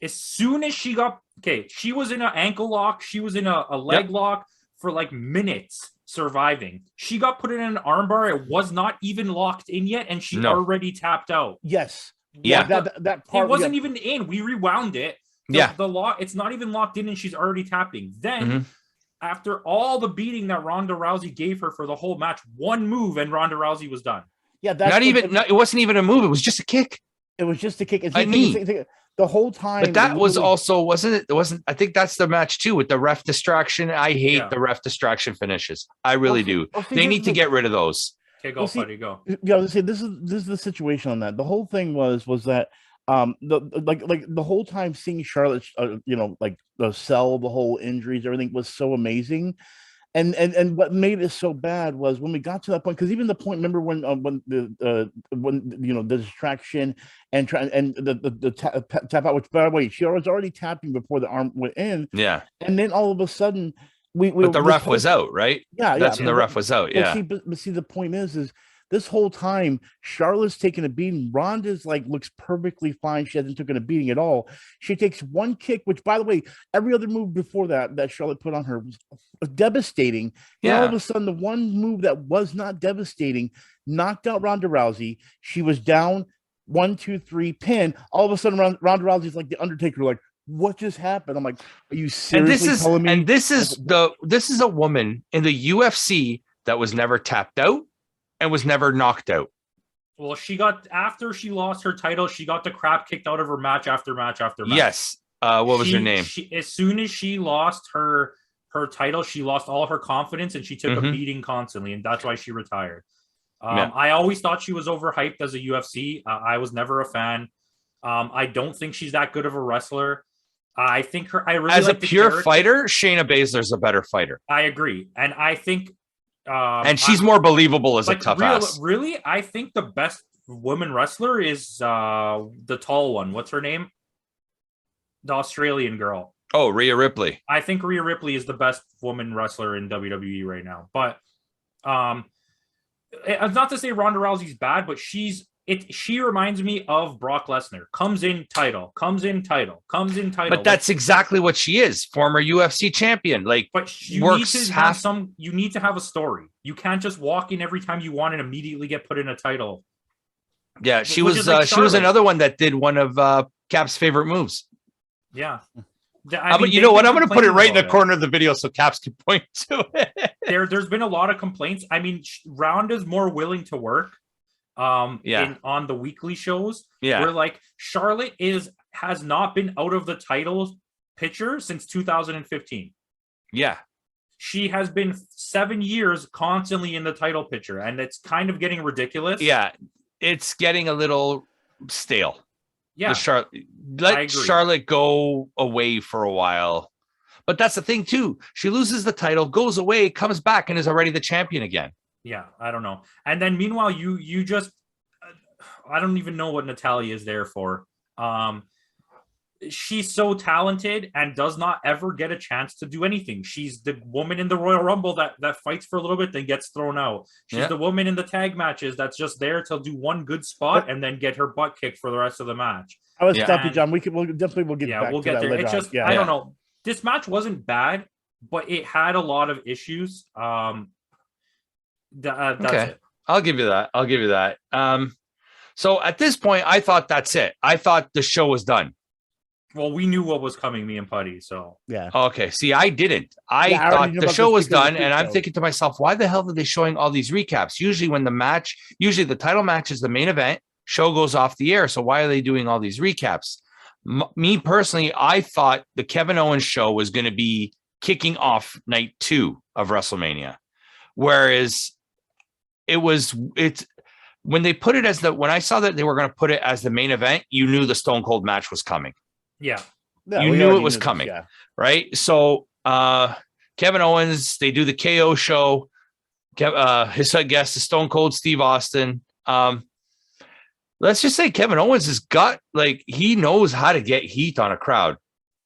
As soon as she got she was in an ankle lock, she was in a leg lock for like minutes, surviving. She got put in an armbar. It was not even locked in yet, and she already tapped out. Yes. Yeah. That part, it wasn't even in. We rewound it. The lock, it's not even locked in, and she's already tapping. Then after all the beating that Ronda Rousey gave her for the whole match, one move and Ronda Rousey was done. Yeah, that's it wasn't even a move. It was just a kick. It was just a kick. A knee. The whole time. But that was also, wasn't it? It wasn't. I think that's the match too with the ref distraction. I hate the ref distraction finishes. I really do. They need to get rid of those. Okay, go, Putty, go. Yeah, let's say this is the situation on that. The whole thing was that the whole time seeing Charlotte, like the sell, the whole injuries, everything was so amazing. And what made it so bad was when we got to that point, because even the point, remember when the distraction and the tap out, which by the way, she was already tapping before the arm went in. Yeah. And then all of a sudden but the ref was out, right? Yeah. That's when the ref was out. Yeah. But see, the point is this whole time, Charlotte's taking a beating. Ronda's like looks perfectly fine. She hasn't taken a beating at all. She takes one kick, which, by the way, every other move before that Charlotte put on her was devastating. Yeah. And all of a sudden, the one move that was not devastating knocked out Ronda Rousey. She was down 1, 2, 3, pin. All of a sudden, Ronda Rousey's like the Undertaker, like, what just happened? I'm like, are you seriously telling me? And this is a woman in the UFC that was never tapped out and was never knocked out. Well, after she lost her title, she got the crap kicked out of her match after match after match. Yes. What was her name? As soon as she lost her title, she lost all her confidence and she took a beating constantly, and that's why she retired. I always thought she was overhyped as a UFC. I was never a fan. I don't think she's that good of a wrestler. I think as a pure fighter, Shayna Baszler's a better fighter. I agree, and I think. And she's more believable as a tough ass. Really, I think the best woman wrestler is the tall one. What's her name? The Australian girl. Oh, Rhea Ripley. I think Rhea Ripley is the best woman wrestler in WWE right now. But it's not to say Ronda Rousey's bad, but she reminds me of Brock Lesnar. Comes in title. But that's exactly what she is. Former UFC champion. But you need to have a story. You can't just walk in every time you want and immediately get put in a title. Yeah, she was another one that did one of Cap's favorite moves. Yeah. You know what? I'm going to put it right in the corner of the video so Caps can point to it. There's been a lot of complaints. I mean, Ronda's more willing to work. On the weekly shows, where like Charlotte has not been out of the title picture since 2015. Yeah, she has been 7 years constantly in the title picture, and it's kind of getting ridiculous. Yeah, it's getting a little stale. Yeah, let Charlotte go away for a while. But that's the thing too. She loses the title, goes away, comes back, and is already the champion again. Yeah, I don't know. And then meanwhile, you just, I don't even know what Natalya is there for. She's so talented and does not ever get a chance to do anything. She's the woman in the Royal Rumble that fights for a little bit, then gets thrown out. She's the woman in the tag matches that's just there to do one good spot and then get her butt kicked for the rest of the match. I was stop you, John. We'll get back we'll to get that there. later. It's just I don't know. This match wasn't bad, but it had a lot of issues. That's it. I'll give you that. So at this point, I thought that's it. I thought the show was done. Well, we knew what was coming, me and Putty. So yeah. Okay. See, I didn't. I thought the show was done, and I'm thinking to myself, why the hell are they showing all these recaps? Usually the title match is the main event. Show goes off the air. So why are they doing all these recaps? Me personally, I thought the Kevin Owens show was going to be kicking off night 2 of WrestleMania, whereas when they put it when I saw that they were going to put it as the main event, you knew the Stone Cold match was coming. Yeah. You knew it was coming, right? So Kevin Owens, they do the KO show. His guest is Stone Cold Steve Austin. Let's just say Kevin Owens has got he knows how to get heat on a crowd.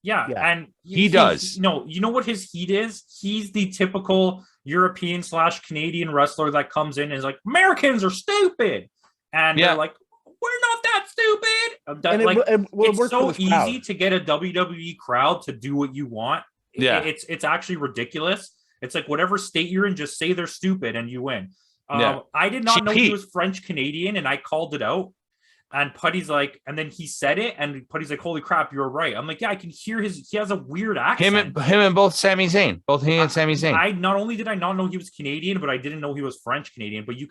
Yeah. And he does. No, you know what his heat is? He's the typical European/Canadian wrestler that comes in and is like, Americans are stupid. And they're like, we're not that stupid. It's so easy to get a WWE crowd to do what you want. Yeah. It's actually ridiculous. It's like whatever state you're in, just say they're stupid and you win. I did not know he was French Canadian, and I called it out. And Putty's like, and then he said it, and Putty's like, "Holy crap, you're right." I'm like, "Yeah, I can hear he has a weird accent." Him and both Sami Zayn, and Sami Zayn. I not only did I not know he was Canadian, but I didn't know he was French Canadian. But he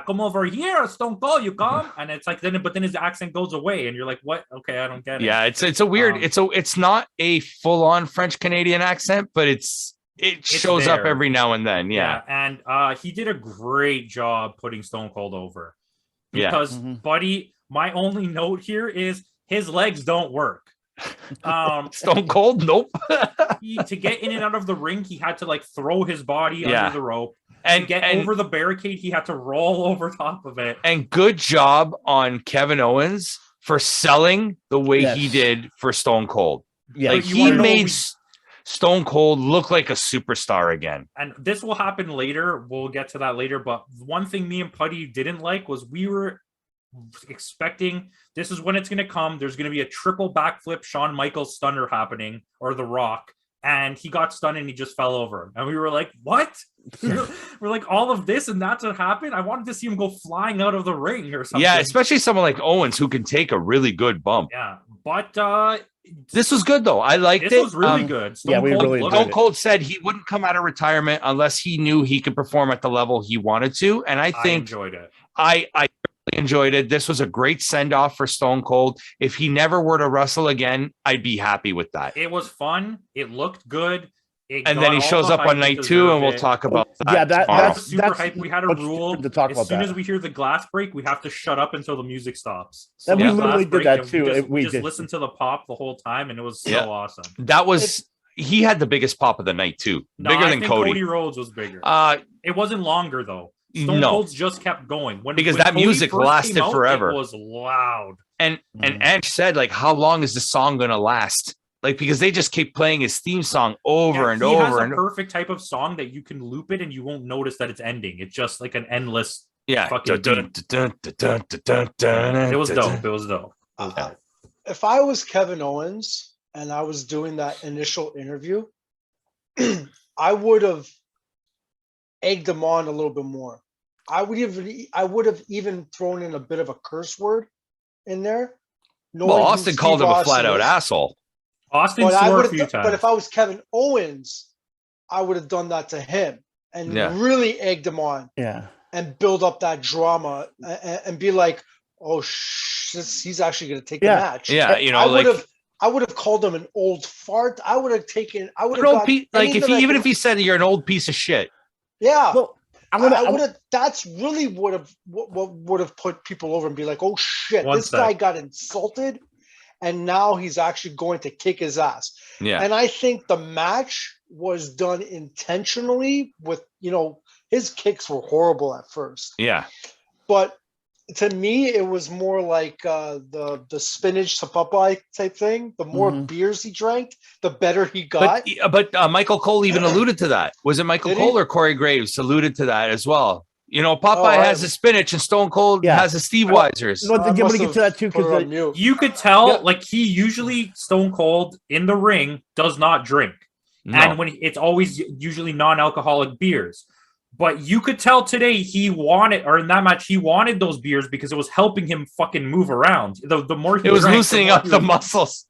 come over here, Stone Cold, you come, and it's like then his accent goes away, and you're like, "What? Okay, I don't get it." Yeah, it's a weird. It's not a full on French Canadian accent, but it shows up every now and then. Yeah. And he did a great job putting Stone Cold over because Buddy. My only note here is his legs don't work. Stone Cold, nope. To get in and out of the ring, he had to throw his body under the rope. And to get over the barricade, he had to roll over top of it. And good job on Kevin Owens for selling the way he did for Stone Cold. Yeah, he made Stone Cold look like a superstar again. And this will happen later. We'll get to that later. But one thing me and Putty didn't like was we were expecting this is when it's going to come. There's going to be a triple backflip Shawn Michaels stunner happening, or The Rock, and he got stunned and he just fell over. And we were like, what? We're like, all of this and that's what happened? I wanted to see him go flying out of the ring or something. Yeah, especially someone like Owens who can take a really good bump. Yeah, but this was good though. I liked it. This was really good. Stone Cold said he wouldn't come out of retirement unless he knew he could perform at the level he wanted to, and I enjoyed it. I enjoyed it. This was a great send-off for Stone Cold. If he never were to wrestle again, I'd be happy with that. It was fun. It looked good. And then he shows up on night 2, and we'll talk about that. Yeah, that's super hype. We had a rule to talk about. As soon as we hear the glass break, we have to shut up until the music stops. So and we literally did that too. We just listened to the pop the whole time, and it was so awesome. That was he had the biggest pop of the night too, bigger than Cody. Cody Rhodes was bigger. It wasn't longer though. Stone Cold's just kept going because that music lasted forever. It was loud. And Ash said, how long is the song gonna last? Because they just keep playing his theme song over and over. He has a perfect type of song that you can loop it and you won't notice that it's ending. It's just like an endless. Yeah. Fucking it was dope. It was dope. If I was Kevin Owens and I was doing that initial interview, I would have egged him on a little bit more. I would have even thrown in a bit of a curse word in there. Well, Austin called him a flat out asshole. Austin swore a few times. But if I was Kevin Owens, I would have done that to him and really egged him on. Yeah. And build up that drama and be like, oh, he's actually going to take the match. Yeah, I would have called him an old fart. I would have taken. I would have if he said you're an old piece of shit. Yeah. Well, I would have. That's really what would have put people over and be like, oh shit, this guy got insulted, and now he's actually going to kick his ass. Yeah. And I think the match was done intentionally with his kicks were horrible at first. Yeah. But to me, it was more like the spinach to Popeye type thing. The more beers he drank, the better he got. But Michael Cole even alluded to that. Was it Michael Cole or Corey Graves alluded to that as well? Popeye has the spinach and Stone Cold has the Steve Weisers. I'm going to get to that too because you could tell, he usually Stone Cold in the ring does not drink, and when it's always usually non-alcoholic beers. But you could tell today in that match, he wanted those beers because it was helping him fucking move around. The more he was loosening up the muscles.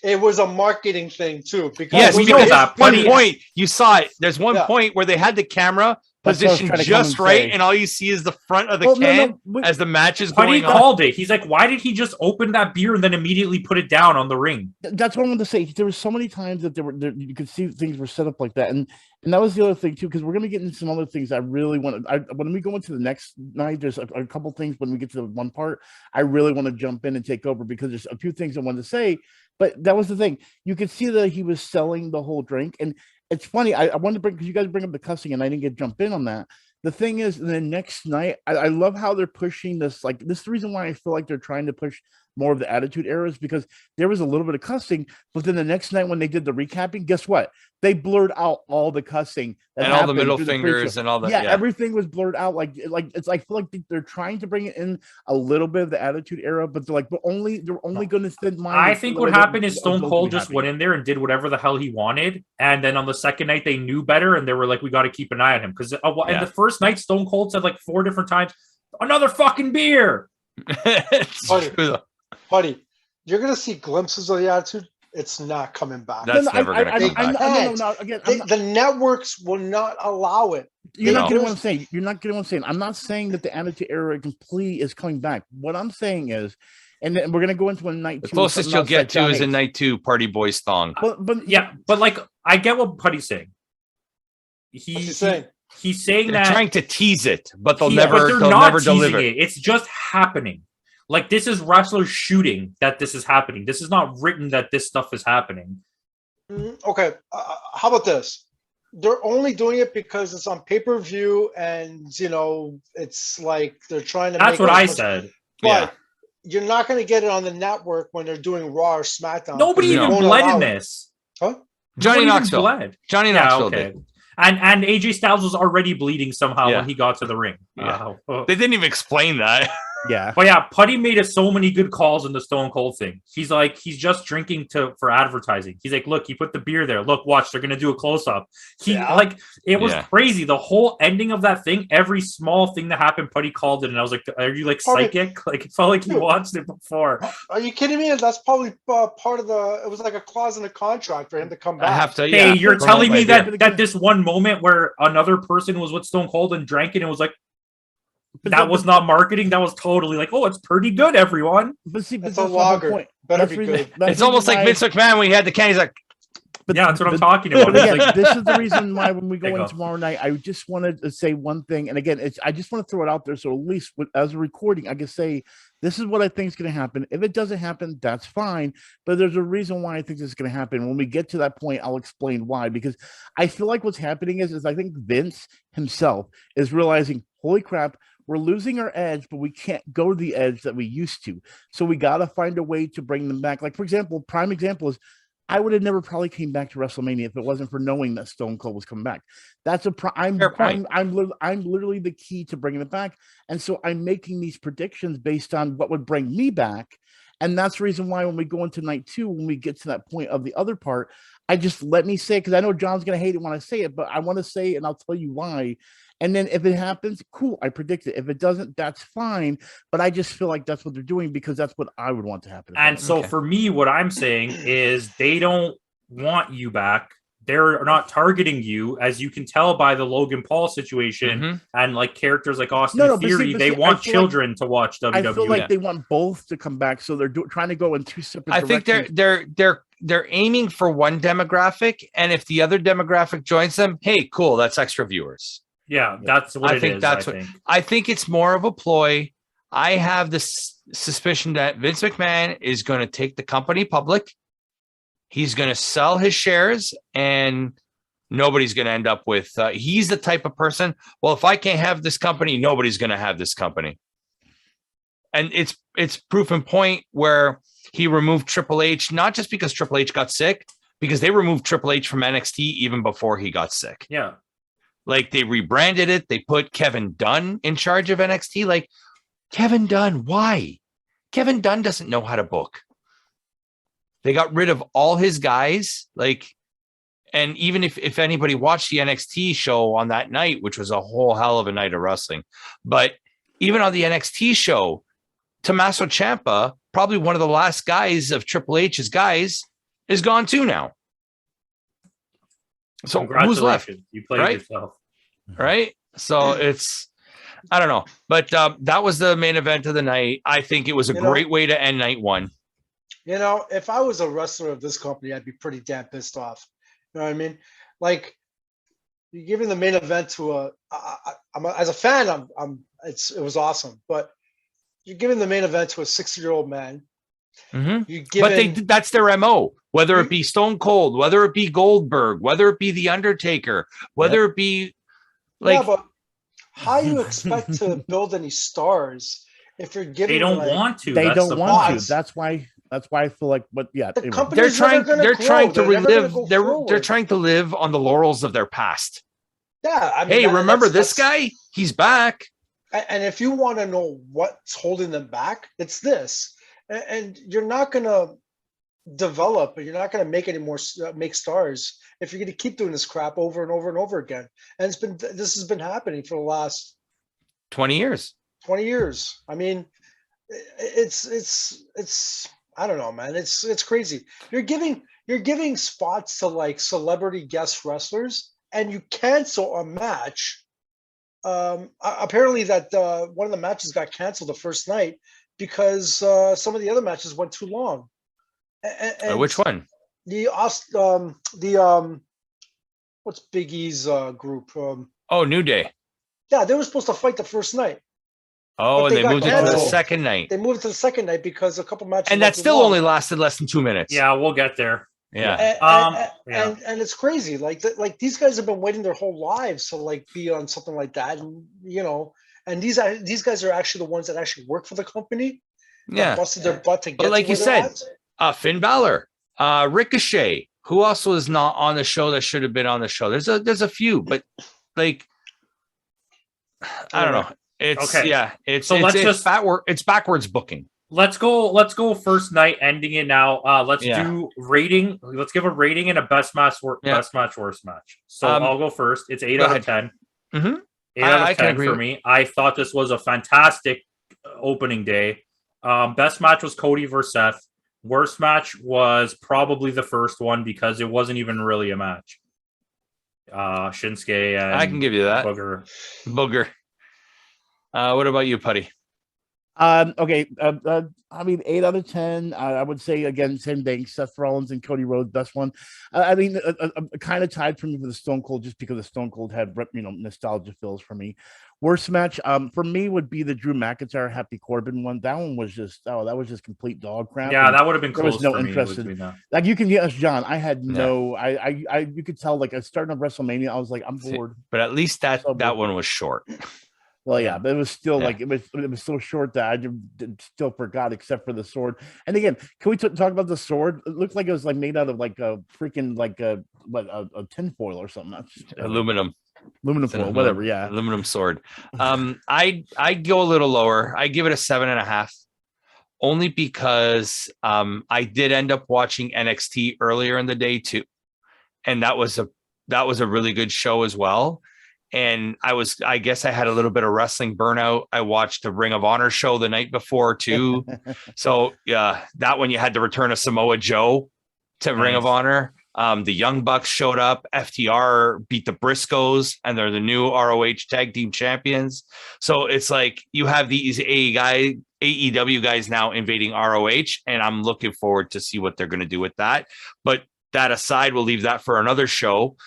It was a marketing thing too. Because at one point you saw it. There's one point where they had the camera positioned just right, and all you see is the front of the can as the match is going on. He called it. He's like, why did he just open that beer and then immediately put it down on the ring? That's what I wanted to say. There were so many times that you could see things were set up like that, and that was the other thing too. Because we're going to get into some other things. I really want to. When we go into the next night, there's a couple things. When we get to the one part, I really want to jump in and take over because there's a few things I wanted to say. But that was the thing. You could see that he was selling the whole drink, and it's funny. I wanted to bring because you guys bring up the cussing, and I didn't get jump in on that the thing is, the next night, I love how they're pushing this. Like, this is the reason why I feel like they're trying to push more of the Attitude Era, is because there was a little bit of cussing, but then the next night when they did the recapping, guess what? They blurred out all the cussing and all the middle fingers and all that. Yeah, everything was blurred out. Like it's like, I feel like they're trying to bring it in a little bit of the Attitude Era, but they're only going to spend money. I think what happened is Stone Cold just went in there and did whatever the hell he wanted, and then on the second night they knew better, and they were like, "We got to keep an eye on him." Because and the first night, Stone Cold said like 4 different times, "Another fucking beer." Putty, you're gonna see glimpses of the Attitude. It's not coming back. That's never going to come back. No. Again, the networks will not allow it. You're not getting what I'm saying. You're not getting what I'm saying. I'm not saying that the Attitude Era completely is coming back. What I'm saying is, and then we're going to go into a night 2. The closest you'll get to is a night 2 Party Boys thong. But like, I get what Putty's saying. He's saying they're that trying to tease it, but they'll never deliver. It's just happening. Like, this is wrestlers shooting that this is happening. This is not written that this stuff is happening. Okay. How about this? They're only doing it because it's on pay-per-view, and, it's like they're trying to That's what I said. But you're not going to get it on the network when they're doing Raw or SmackDown. Nobody even bled in this. Huh? Johnny Knoxville. Johnny Knoxville did. And AJ Styles was already bleeding somehow when he got to the ring. They didn't even explain that. Yeah. But Putty made us so many good calls in the Stone Cold thing. He's like, he's just drinking for advertising. He's like, look, he put the beer there. Look, watch, they're gonna do a close-up. It was crazy. The whole ending of that thing, every small thing that happened, Putty called it, and I was like, are you like psychic? Like, it felt like he watched it before. Are you kidding me? That's probably part of it was like a clause in the contract for him to come back. I have to, hey, you're telling me that this one moment where another person was with Stone Cold and drank it and was like, that was not marketing. That was totally like, oh, it's pretty good, everyone. But it's a lager. Better be good. It's almost like Vince McMahon when he had the can. He's like, that's what I'm talking about. This is the reason why when we go in tomorrow night, I just wanted to say one thing. And again, I just want to throw it out there. So at least as a recording, I can say, this is what I think is going to happen. If it doesn't happen, that's fine. But there's a reason why I think this is going to happen. When we get to that point, I'll explain why. Because I feel like what's happening is I think Vince himself is realizing, holy crap, we're losing our edge, but we can't go to the edge that we used to. So we got to find a way to bring them back. Like, for example, prime example is I would have never probably came back to WrestleMania if it wasn't for knowing that Stone Cold was coming back. That's I'm literally the key to bringing it back. And so I'm making these predictions based on what would bring me back. And that's the reason why when we go into night 2, when we get to that point of the other part, I just let me say, because I know John's going to hate it when I say it, but I want to say it and I'll tell you why. And then if it happens, cool, I predict it. If it doesn't, that's fine. But I just feel like that's what they're doing because that's what I would want to happen. And so for me, what I'm saying is they don't want you back. They're not targeting you, as you can tell by the Logan Paul situation and like characters like Austin Theory. They want children to watch WWE. I feel like they want both to come back, so they're trying to go in 2 separate directions. I think they're aiming for one demographic, and if the other demographic joins them, hey, cool, that's extra viewers. Yeah, that's what I think it's more of a ploy. I have this suspicion that Vince McMahon is going to take the company public. He's going to sell his shares, and nobody's going to end up with. He's the type of person. Well, if I can't have this company, nobody's going to have this company. And it's proof and point where he removed Triple H, not just because Triple H got sick, because they removed Triple H from NXT even before he got sick. Yeah. Like, they rebranded it. They put Kevin Dunn in charge of NXT. Like, Kevin Dunn, why? Kevin Dunn doesn't know how to book. They got rid of all his guys. Like, and even if anybody watched the NXT show on that night, which was a whole hell of a night of wrestling, but even on the NXT show, Tommaso Ciampa, probably one of the last guys of Triple H's guys, is gone too now. So who's left? You played yourself. Right? So it's, I don't know. But that was the main event of the night. I think it was a great way to end night 1. If I was a wrestler of this company, I'd be pretty damn pissed off. You know what I mean? Like, you're giving the main event to as a fan, it was awesome. But you're giving the main event to a 60-year-old man. But that's their MO, whether it be Stone Cold, whether it be Goldberg, whether it be The Undertaker, whether it be like. Yeah, but how you expect to build any stars if you're giving? They don't want to. They don't want to. boss. That's why I feel like. But yeah, The anyway. company's They're never trying to grow. They're never relive. gonna go They're forward. trying to live on the laurels of their past. Yeah. I mean, Hey, remember this guy? He's back. And if you want to know what's holding them back, it's this. And you're not going to develop, you're not going to make any more make stars if you're going to keep doing this crap over and over and over again. And this has been happening for the last 20 years. 20 years. I mean, it's I don't know, man. It's crazy. You're giving spots to like celebrity guest wrestlers, and you cancel a match. Apparently that one of the matches got canceled the first night because some of the other matches went too long. And Which one? What's Big E's group? New Day. Yeah, they were supposed to fight the first night. Oh, and they moved it to the second night. They moved it to the second night because a couple matches. And that still only lasted less than 2 minutes. Yeah, we'll get there. Yeah. And it's crazy. Like these guys have been waiting their whole lives to like be on something like that, and and these guys are actually the ones that actually work for the company. Yeah, busted their butt to get. But like you said, Finn Balor, Ricochet, who also is not on the show that should have been on the show. There's a few, but like I don't know. It's okay. It's backwards booking. Let's go first night, ending it now. Let's do rating. Let's give a rating and a best match, worst match. So I'll go first. It's 8 out of 10. Mm-hmm. 8 out of 10 for me. I thought this was a fantastic opening day. Best match was Cody versus Seth. Worst match was probably the first one because it wasn't even really a match. Shinsuke and I can give you that. Booger. What about you, Putty? Okay. I mean, 8 out of 10. I would say again, same thing. Seth Rollins and Cody Rhodes, best one. I mean, kind of tied for me for the Stone Cold, just because the Stone Cold had nostalgia feels for me. Worst match, for me, would be the Drew McIntyre Happy Corbin one. That one was just that was just complete dog crap. Yeah, that would have been close. There was no interest in that. Like you can get us, John. I had no. I you could tell like starting of WrestleMania, I was like, I'm bored. But at least that one was short. Well, yeah, but it was still like it was so short that I still forgot, except for the sword. And again, can we talk about the sword? It looked like it was like made out of like a freaking a tinfoil or something. Aluminum foil, whatever. Yeah, aluminum sword. I go a little lower. I give it a 7.5, only because I did end up watching NXT earlier in the day too, and that was a really good show as well. And I guess I had a little bit of wrestling burnout. I watched the Ring of Honor show the night before too. So yeah, that one you had to return a Samoa Joe to Ring of Honor. The Young Bucks showed up. FTR beat the Briscoes, and they're the new ROH Tag Team Champions. So it's like you have these AEW guys now invading ROH, and I'm looking forward to see what they're going to do with that. But that aside, we'll leave that for another show.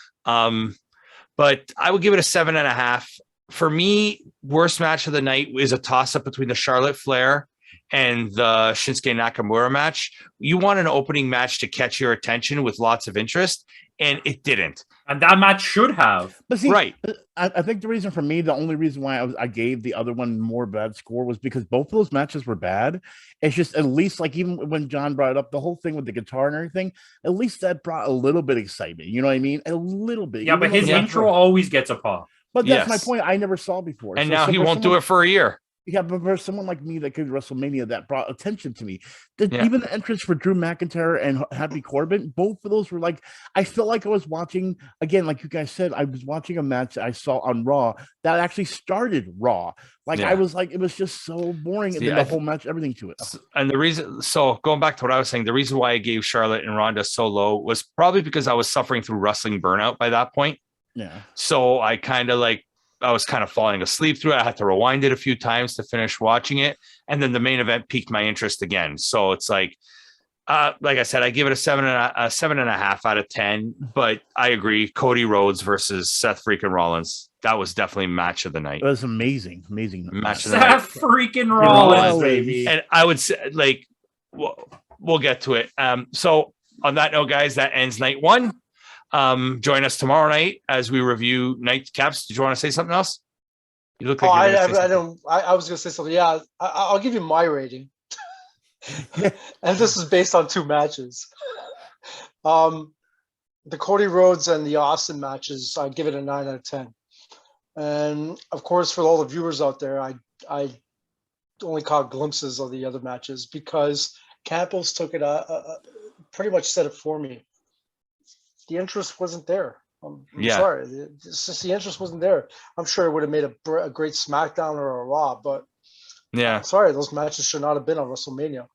But I would give it a 7.5. For me, worst match of the night is a toss-up between the Charlotte Flair and the Shinsuke Nakamura match. You want an opening match to catch your attention with lots of interest, and it didn't. And that match should have. But see, right. I think the reason for me, the only reason why I gave the other one more bad score was because both of those matches were bad. It's just at least like even when John brought it up, the whole thing with the guitar and everything, at least that brought a little bit of excitement. You know what I mean? A little bit. Yeah, but his intro always gets a pop. But that's my point. I never saw before. And now he won't do it for a year. Yeah, but for someone like me that could WrestleMania, that brought attention to me. Even the entrance for Drew McIntyre and Happy Corbin, both of those were like, I felt like I was watching, again, like you guys said, I was watching a match I saw on Raw that actually started Raw. Like I was like, it was just so boring. And then the whole match, everything to it. And the reason, so going back to what I was saying, the reason why I gave Charlotte and Ronda so low was probably because I was suffering through wrestling burnout by that point. Yeah. So I was kind of falling asleep through it. I had to rewind it a few times to finish watching it. And then the main event piqued my interest again. So it's like I said, I give it a 7.5 out of 10, but I agree. Cody Rhodes versus Seth freaking Rollins. That was definitely match of the night. It was amazing match of the night. Seth freaking Rollins, baby. And I would say like, we'll get to it. So on that note, guys, that ends night one. Join us tomorrow night as we review night caps. Did you want to say something else? You look Oh, like you're gonna say I something. don't. I was gonna say something. Yeah, I'll give you my rating, and this is based on 2 matches. The Cody Rhodes and the Austin matches, I give it a 9 out of 10. And of course, for all the viewers out there, I only caught glimpses of the other matches because Campos took it, pretty much said it for me. The interest wasn't there. I'm sorry. It's just the interest wasn't there. I'm sure it would have made a great SmackDown or a Raw, but I'm sorry, those matches should not have been on WrestleMania.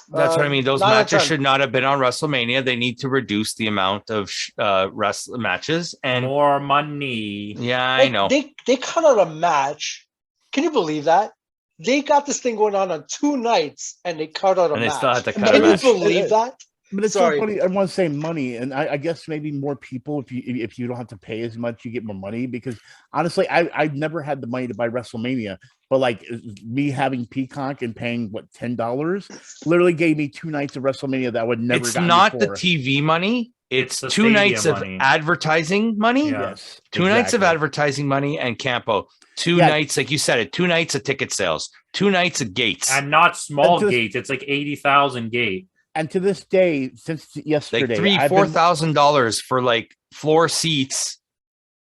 That's what I mean. Those 9 out of matches 10. should not have been on WrestleMania. They need to reduce the amount of matches and more money. Yeah, I know. They cut out a match. Can you believe that? They got this thing going on 2 nights, and they cut out a And they match. still had to cut a Can you match. believe that? But it's Sorry. so funny. Everyone's saying money, and I guess maybe more people if you don't have to pay as much, you get more money. Because honestly, I've never had the money to buy WrestleMania, but like me having Peacock and paying $10 literally gave me 2 nights of WrestleMania that I would never. It's not before. the TV money. It's the 2 nights money. of advertising money. Yeah. Yes, 2 nights of advertising money and Campo. 2 nights, like you said it. 2 nights of ticket sales. 2 nights of gates. And not small gates. It's like 80,000 gate. And to this day, since yesterday, like $4,000 for like floor seats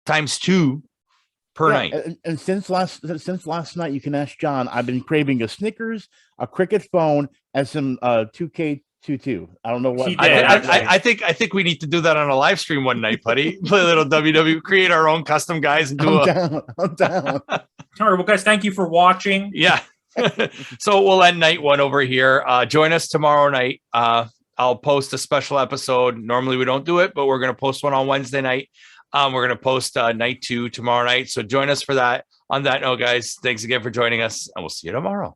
times 2 per night. And since last night, you can ask John. I've been craving a Snickers, a Cricket phone, and some 2K22. I don't know what. I think we need to do that on a live stream one night, Putty. Play a little WWE, create our own custom guys, and do I'm down. All right, well, guys, thank you for watching. Yeah. So we'll end night 1 over here. Join us tomorrow night. I'll post a special episode. Normally we don't do it, but we're going to post one on Wednesday night. We're going to post night 2 tomorrow night. So join us for that. On that note, guys, thanks again for joining us, and we'll see you tomorrow.